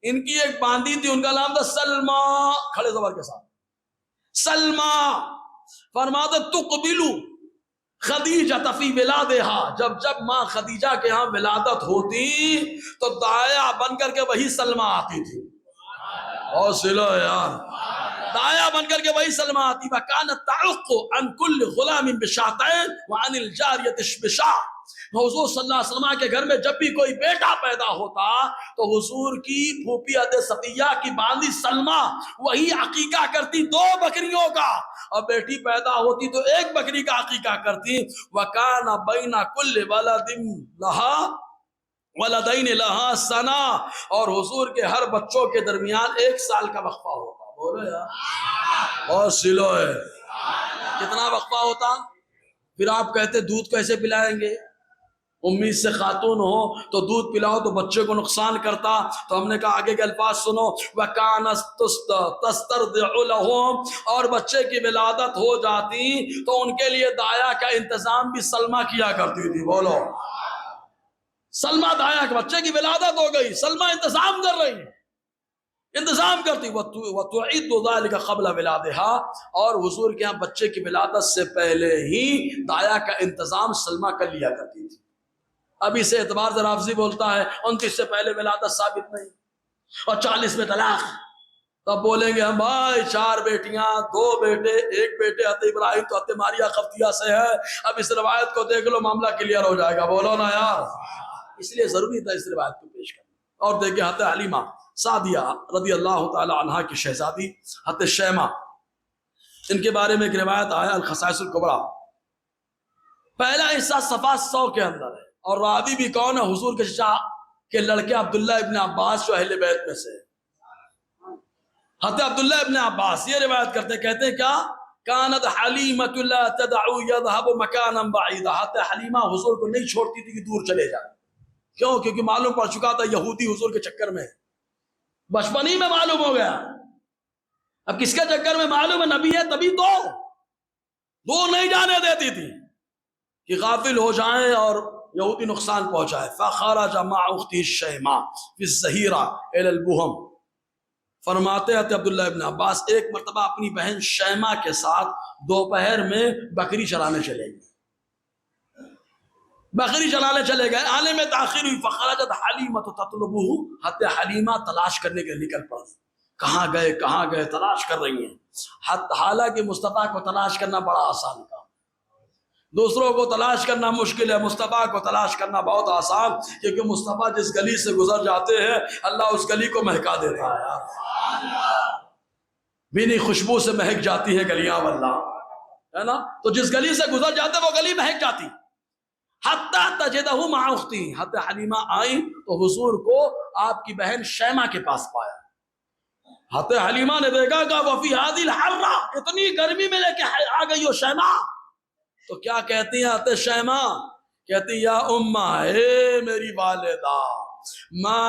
Speaker 1: ان کی ایک باندی تھی، ان کا نام تھا سلمہ، کھڑے زبر کے ساتھ سلمہ. فرماتے تقبلو خدیجہ فی ولادہا، جب ماں خدیجہ کے ہاں ولادت ہوتی تو دایا بن کر کے وہی سلمہ آتی تھی. اور سلو یار، دایا بن کر کے وہی سلمہ آتی. وَكَانَتْ تَعُقُّ عَنْ كُلِّ غُلَامٍ بِشَاةٍ وَعَنِ الْجَارِيَةِ بِشَاةٍ. حضور صلی اللہ علیہ وسلم کے گھر میں جب بھی کوئی بیٹا پیدا ہوتا تو حضور کی پھوپھی حضرت صفیہ کی باندی سلمہ وہی عقیقہ کرتی 2 بکریوں کا، اور بیٹی پیدا ہوتی تو 1 بکری کا عقیقہ کرتی. وَكَانَ بَيْنَ كُلِّ وَلَدٍ لَهَا وَلَدَيْنِ لَهَا سَنَةٌ، اور حضور کے ہر بچوں کے درمیان 1 سال کا وقفہ ہوتا. بولو یار، بہت سلو ہے. کتنا وقفہ ہوتا؟ پھر آپ کہتے دودھ کیسے پلائیں گے؟ امید سے خاتون ہو تو دودھ پلاؤ تو بچے کو نقصان کرتا. تو ہم نے کہا آگے کے الفاظ سنو. وَكَانَتْ تَسْتَرْضِعُ لَهُمْ، اور بچے کی ولادت ہو جاتی تو ان کے لیے دایا کا انتظام بھی سلمہ کیا کرتی تھی. بولو سلمہ دایا کہ بچے کی ولادت ہو گئی، سلمہ انتظام کر رہی ہے، انتظام کرتی. وَتُعِدُّ ذَلِكَ قَبْلَ وِلَادِهَا، اور حضور کے ہاں بچے کی ولادت سے پہلے ہی دایا کا انتظام سلمہ کر لیا کرتی تھی. ابھی سے اعتبار سے رافضی بولتا ہے 29 سے پہلے ولادت ثابت نہیں، اور 40 میں طلاق. تب بولیں گے ہم بھائی 4 بیٹیاں 2 بیٹے 1 بیٹے حضرت ابراہیم تو حضرت ماریہ قبطیہ سے ہے، اب اس روایت کو دیکھ لو معاملہ کلیئر ہو جائے گا، بولو نا یار۔ اس لیے ضروری تھا اس روایت کو پیش کرنا۔ اور دیکھیں حضرت حلیمہ سعدیہ رضی اللہ تعالی عنہا کی شہزادی حضرت شیمہ، ان کے بارے میں ایک روایت آیا الخصائص الکبریٰ، پہلا حصہ صفحہ 100 کے اندر ہے، اور راوی بھی کون ہے؟ حضور کے چچا کے لڑکے عبداللہ ابن عباس جو اہل بیت میں سے، حضرت عبداللہ ابن عباس یہ روایت کرتے، کہتے ہیں کیا؟ کانت حلیمۃ لا تدعو یذهب مکانا بعیدا، حضرت حلیمہ حضور کو نہیں چھوڑتی تھی کہ دور چلے جائے، کیوں؟ کیونکہ معلوم پڑ چکا تھا یہودی حضور کے چکر میں، بچپن ہی میں معلوم ہو گیا۔ اب کس کے چکر میں؟ معلوم ہے نبی ہے تبھی تو دور نہیں جانے دیتی تھی کہ غافل ہو جائیں اور یہودی نقصان پہنچائے۔ فخرج مع اختی شیماء فی الظہیرہ الی البہم، فرماتے ہیں عبداللہ ابن عباس ایک مرتبہ اپنی بہن شیماء کے ساتھ دوپہر میں بکری چرانے چلے گئے، بکری چلانے چلے گئے، آنے میں تاخیر ہوئی، فخرجت حلیمہ تطلبہ، حضرت حلیمہ تلاش کرنے کے لیے نکل پڑی، کہاں گئے تلاش کر رہی ہیں۔ حالانکہ مصطفیٰ کو تلاش کرنا بڑا آسان کام، دوسروں کو تلاش کرنا مشکل ہے، مصطفیٰ کو تلاش کرنا بہت آسان، کیونکہ مصطفیٰ جس گلی سے گزر جاتے ہیں اللہ اس گلی کو مہکا دیتا ہے، بینی خوشبو سے مہک جاتی ہے گلیاں واللہ، ہے نا؟ تو جس گلی سے گزر جاتے وہ گلی مہک جاتی۔ حتی تجدہ مع اختی، حضرت حلیمہ آئیں تو حضور کو آپ کی بہن شیماء کے پاس پایا، حضرت حلیمہ نے دیکھا کہ وفی هذه الحرہ، اتنی گرمی میں لے کے آ گئی ہو شیماء، تو کیا کہتی ہیں حضرت شیماء؟ کہتی یا امہ، اے میری والدہ، ما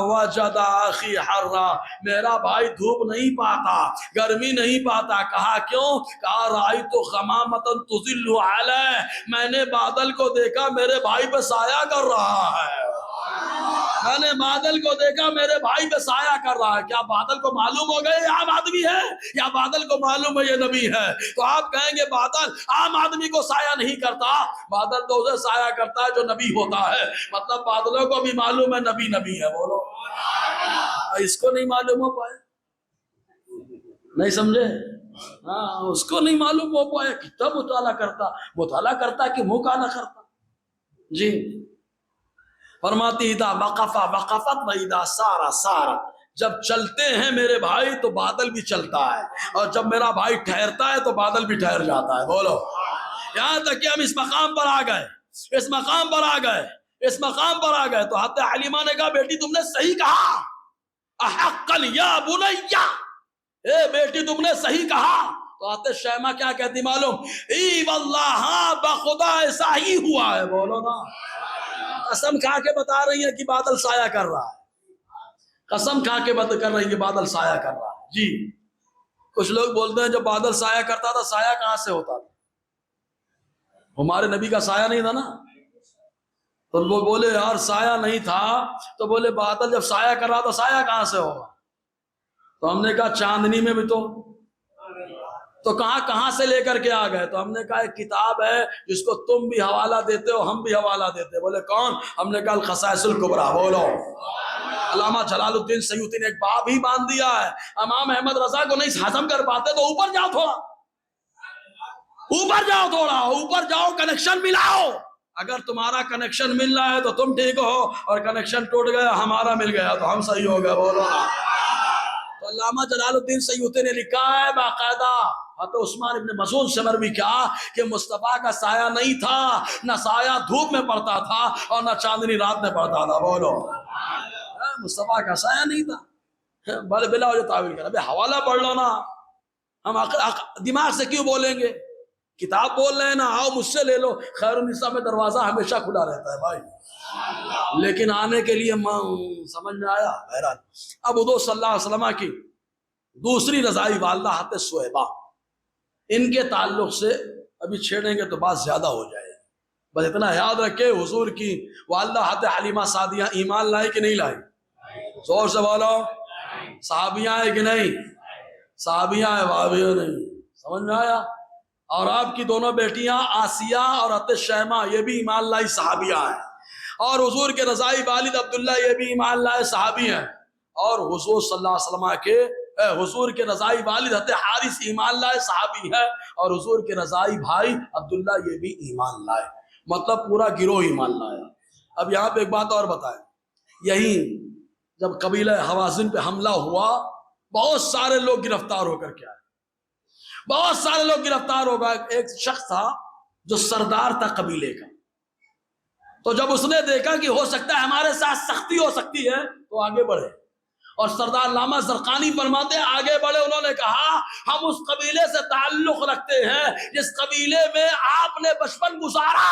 Speaker 1: وجد اخی حرہ، میرا بھائی دھوپ نہیں پاتا، گرمی نہیں پاتا۔ کہا کیوں؟ کہا رأیت غمامۃ تظل علیہ، میں نے بادل کو دیکھا میرے بھائی پہ سایہ کر رہا ہے، میں نے بادل کو دیکھا میرے بھائی پہ سایہ کر رہا ہے۔ کیا بادل کو معلوم ہو گئے یہ عام آدمی ہے، یا بادل کو معلوم ہے یہ نبی ہے؟ تو آپ کہیں گے بادل عام آدمی کو سایہ نہیں کرتا، بادل تو اسے سایہ کرتا ہے جو نبی ہوتا ہے، مطلب بادلوں کو بھی معلوم ہے نبی ہے، بولو۔ اس کو نہیں معلوم ہو پائے، نہیں سمجھے؟ ہاں، اس کو نہیں معلوم ہو پایا، کتنا مطالعہ کرتا کہ منہ کالا کرتا۔ جی فرماتی اذا وقفت و اذا سارا، جب چلتے ہیں میرے بھائی تو بادل بھی چلتا ہے، اور جب میرا بھائی ٹھہرتا ہے تو بادل بھی ٹھہر جاتا ہے، بولو۔ یہاں تک کہ ہم اس مقام پر آ گئے تو حضرت حلیمہ نے کہا بیٹی تم نے صحیح کہا، احقا یا بنیا، اے بیٹی تم نے صحیح کہا۔ تو حضرت شیماء کیا کہتی معلوم؟ ای واللہ، ہاں بخدا ایسا ہی ہوا ہے، بولو نا۔ قسم کھا کے بتا رہی ہے کہ بادل سایہ کر رہا ہے، قسم کھا کے کر رہی ہے بادل سایہ کر رہا ہے۔ جی کچھ لوگ بولتے ہیں جب بادل سایہ کرتا تھا سایہ کہاں سے ہوتا تھا؟ ہمارے نبی کا سایہ نہیں تھا نا، تو وہ بولے یار سایہ نہیں تھا، تو بولے بادل جب سایہ کر رہا تو سایہ کہاں سے ہوگا؟ تو ہم نے کہا چاندنی میں بھی تو کہاں سے لے کر کے آ گئے؟ تو ہم نے کہا ایک کتاب ہے جس کو تم بھی حوالہ دیتے ہو ہم بھی حوالہ دیتے ہیں۔ بولے کون؟ ہم نے کہا الخصائص الکبریٰ، بولو۔ علامہ جلال الدین سیوطی نے ایک باب ہی باندھ دیا ہے، امام احمد رضا کو نہیں ہضم کر پاتے تو اوپر جاؤ تھوڑا، اوپر جاؤ کنیکشن ملاؤ، اگر تمہارا کنیکشن مل رہا ہے تو تم ٹھیک ہو، اور کنیکشن ٹوٹ گیا ہمارا مل گیا تو ہم صحیح ہو گئے، بولو نا۔ تو علامہ جلال الدین سیوطی نے لکھا ہے باقاعدہ، حضرت عثمان ابن مظعون سے مروی کیا کہ مصطفیٰ کا سایہ نہیں تھا، نہ سایہ دھوپ میں پڑتا تھا اور نہ چاندنی رات میں پڑتا تھا، بولو۔ مصطفیٰ کا سایہ نہیں تھا، بلا وجہ تعویل کر، ابھی حوالہ پڑھ لو نا، ہم دماغ سے کیوں بولیں گے؟ کتاب بول رہے ہیں نا، آؤ مجھ سے لے لو، خیر النساء میں دروازہ ہمیشہ کھلا رہتا ہے بھائی، لیکن آنے کے لیے سمجھ میں آیا؟ بہرحال اب حضور صلی اللہ علیہ وسلم کی دوسری رضائی والدہ حضرت سویبہ، ان کے تعلق سے ابھی چھیڑیں گے تو بات زیادہ ہو جائے گی، بس اتنا یاد رکھے حضور کی والدہ حضرت حلیمہ سعدیہ ایمان لائے کہ نہیں لائے؟ زور سے بولو، صحابیاں ہیں کہ نہیں؟ صحابیاں ہیں، وہابیاں نہیں، سمجھ میں آیا؟ اور آپ کی دونوں بیٹیاں آسیہ اور حضرت شیماء یہ بھی ایمان لائی صحابیہ ہیں، اور حضور کے رضائی والد عبداللہ یہ بھی ایمان لائے صحابی ہیں، اور حضور صلی اللہ علیہ وسلم کے حضور کے رضائی والد حضرت حارث ایمان لائے، صحابی ہے، اور حضور کے رضائی بھائی عبداللہ یہ بھی ایمان لائے، مطلب پورا گروہ ایمان لایا۔ اب یہاں پہ ایک بات اور بتائیں، یہی جب قبیلہ حوازن پہ حملہ ہوا بہت سارے لوگ گرفتار ہو کر کے آئے، بہت سارے لوگ گرفتار ہو گئے۔ ایک شخص تھا جو سردار تھا قبیلے کا، تو جب اس نے دیکھا کہ ہو سکتا ہے ہمارے ساتھ سختی ہو سکتی ہے تو آگے بڑھے، اور سردار علامہ زرقانی فرماتے ہیں آگے بڑھے، انہوں نے کہا ہم اس قبیلے سے تعلق رکھتے ہیں جس قبیلے میں آپ نے بچپن گزارا،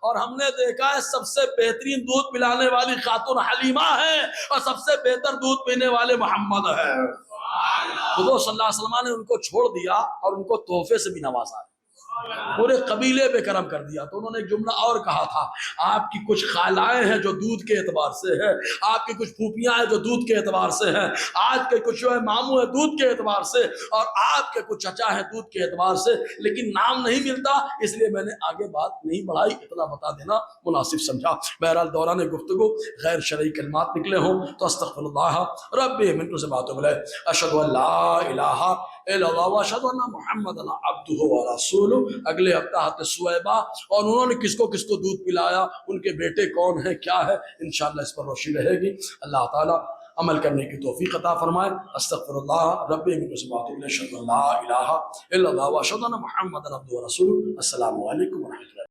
Speaker 1: اور ہم نے دیکھا ہے سب سے بہترین دودھ پلانے والی خاتون حلیمہ ہے، اور سب سے بہتر دودھ پینے والے محمد ہے۔ حضور صلی اللہ علیہ وسلم نے ان کو چھوڑ دیا اور ان کو تحفے سے بھی نوازا، پورے قبیلے پہ کرم کر دیا۔ تو انہوں نے ایک جملہ اور کہا تھا، آپ کی کچھ خالائیں ہیں جو دودھ کے اعتبار سے ہے، آپ کی کچھ پھوپھیاں ہیں جو دودھ کے اعتبار سے ہیں، آج کے کچھ ماموں ہیں دودھ کے اعتبار سے، اور آپ کے کچھ چچا ہیں دودھ کے اعتبار سے، لیکن نام نہیں ملتا، اس لیے میں نے آگے بات نہیں بڑھائی، اتنا بتا دینا مناسب سمجھا۔ بہرحال دوران گفتگو غیر شرعی کلمات نکلے ہوں تو استغفر اللہ ربی منٹو سے باتوں ملے، اشہدو ان لا الہ الا اللہ واشہدو ان محمد عبدہ ورسولہ۔ اگلے ہفتہ حضرت سویبہ اور انہوں نے کس کو دودھ پلایا، ان کے بیٹے کون ہیں، کیا ہے، انشاءاللہ اس پر روشنی رہے گی۔ اللہ تعالیٰ عمل کرنے کی توفیق عطا فرمائے۔ استغفر اللہ ربی من کل اشہدو ان لا الہ الا اللہ واشہدو ان محمد عبدہ ورسولہ۔ السلام علیکم ورحمۃ اللہ۔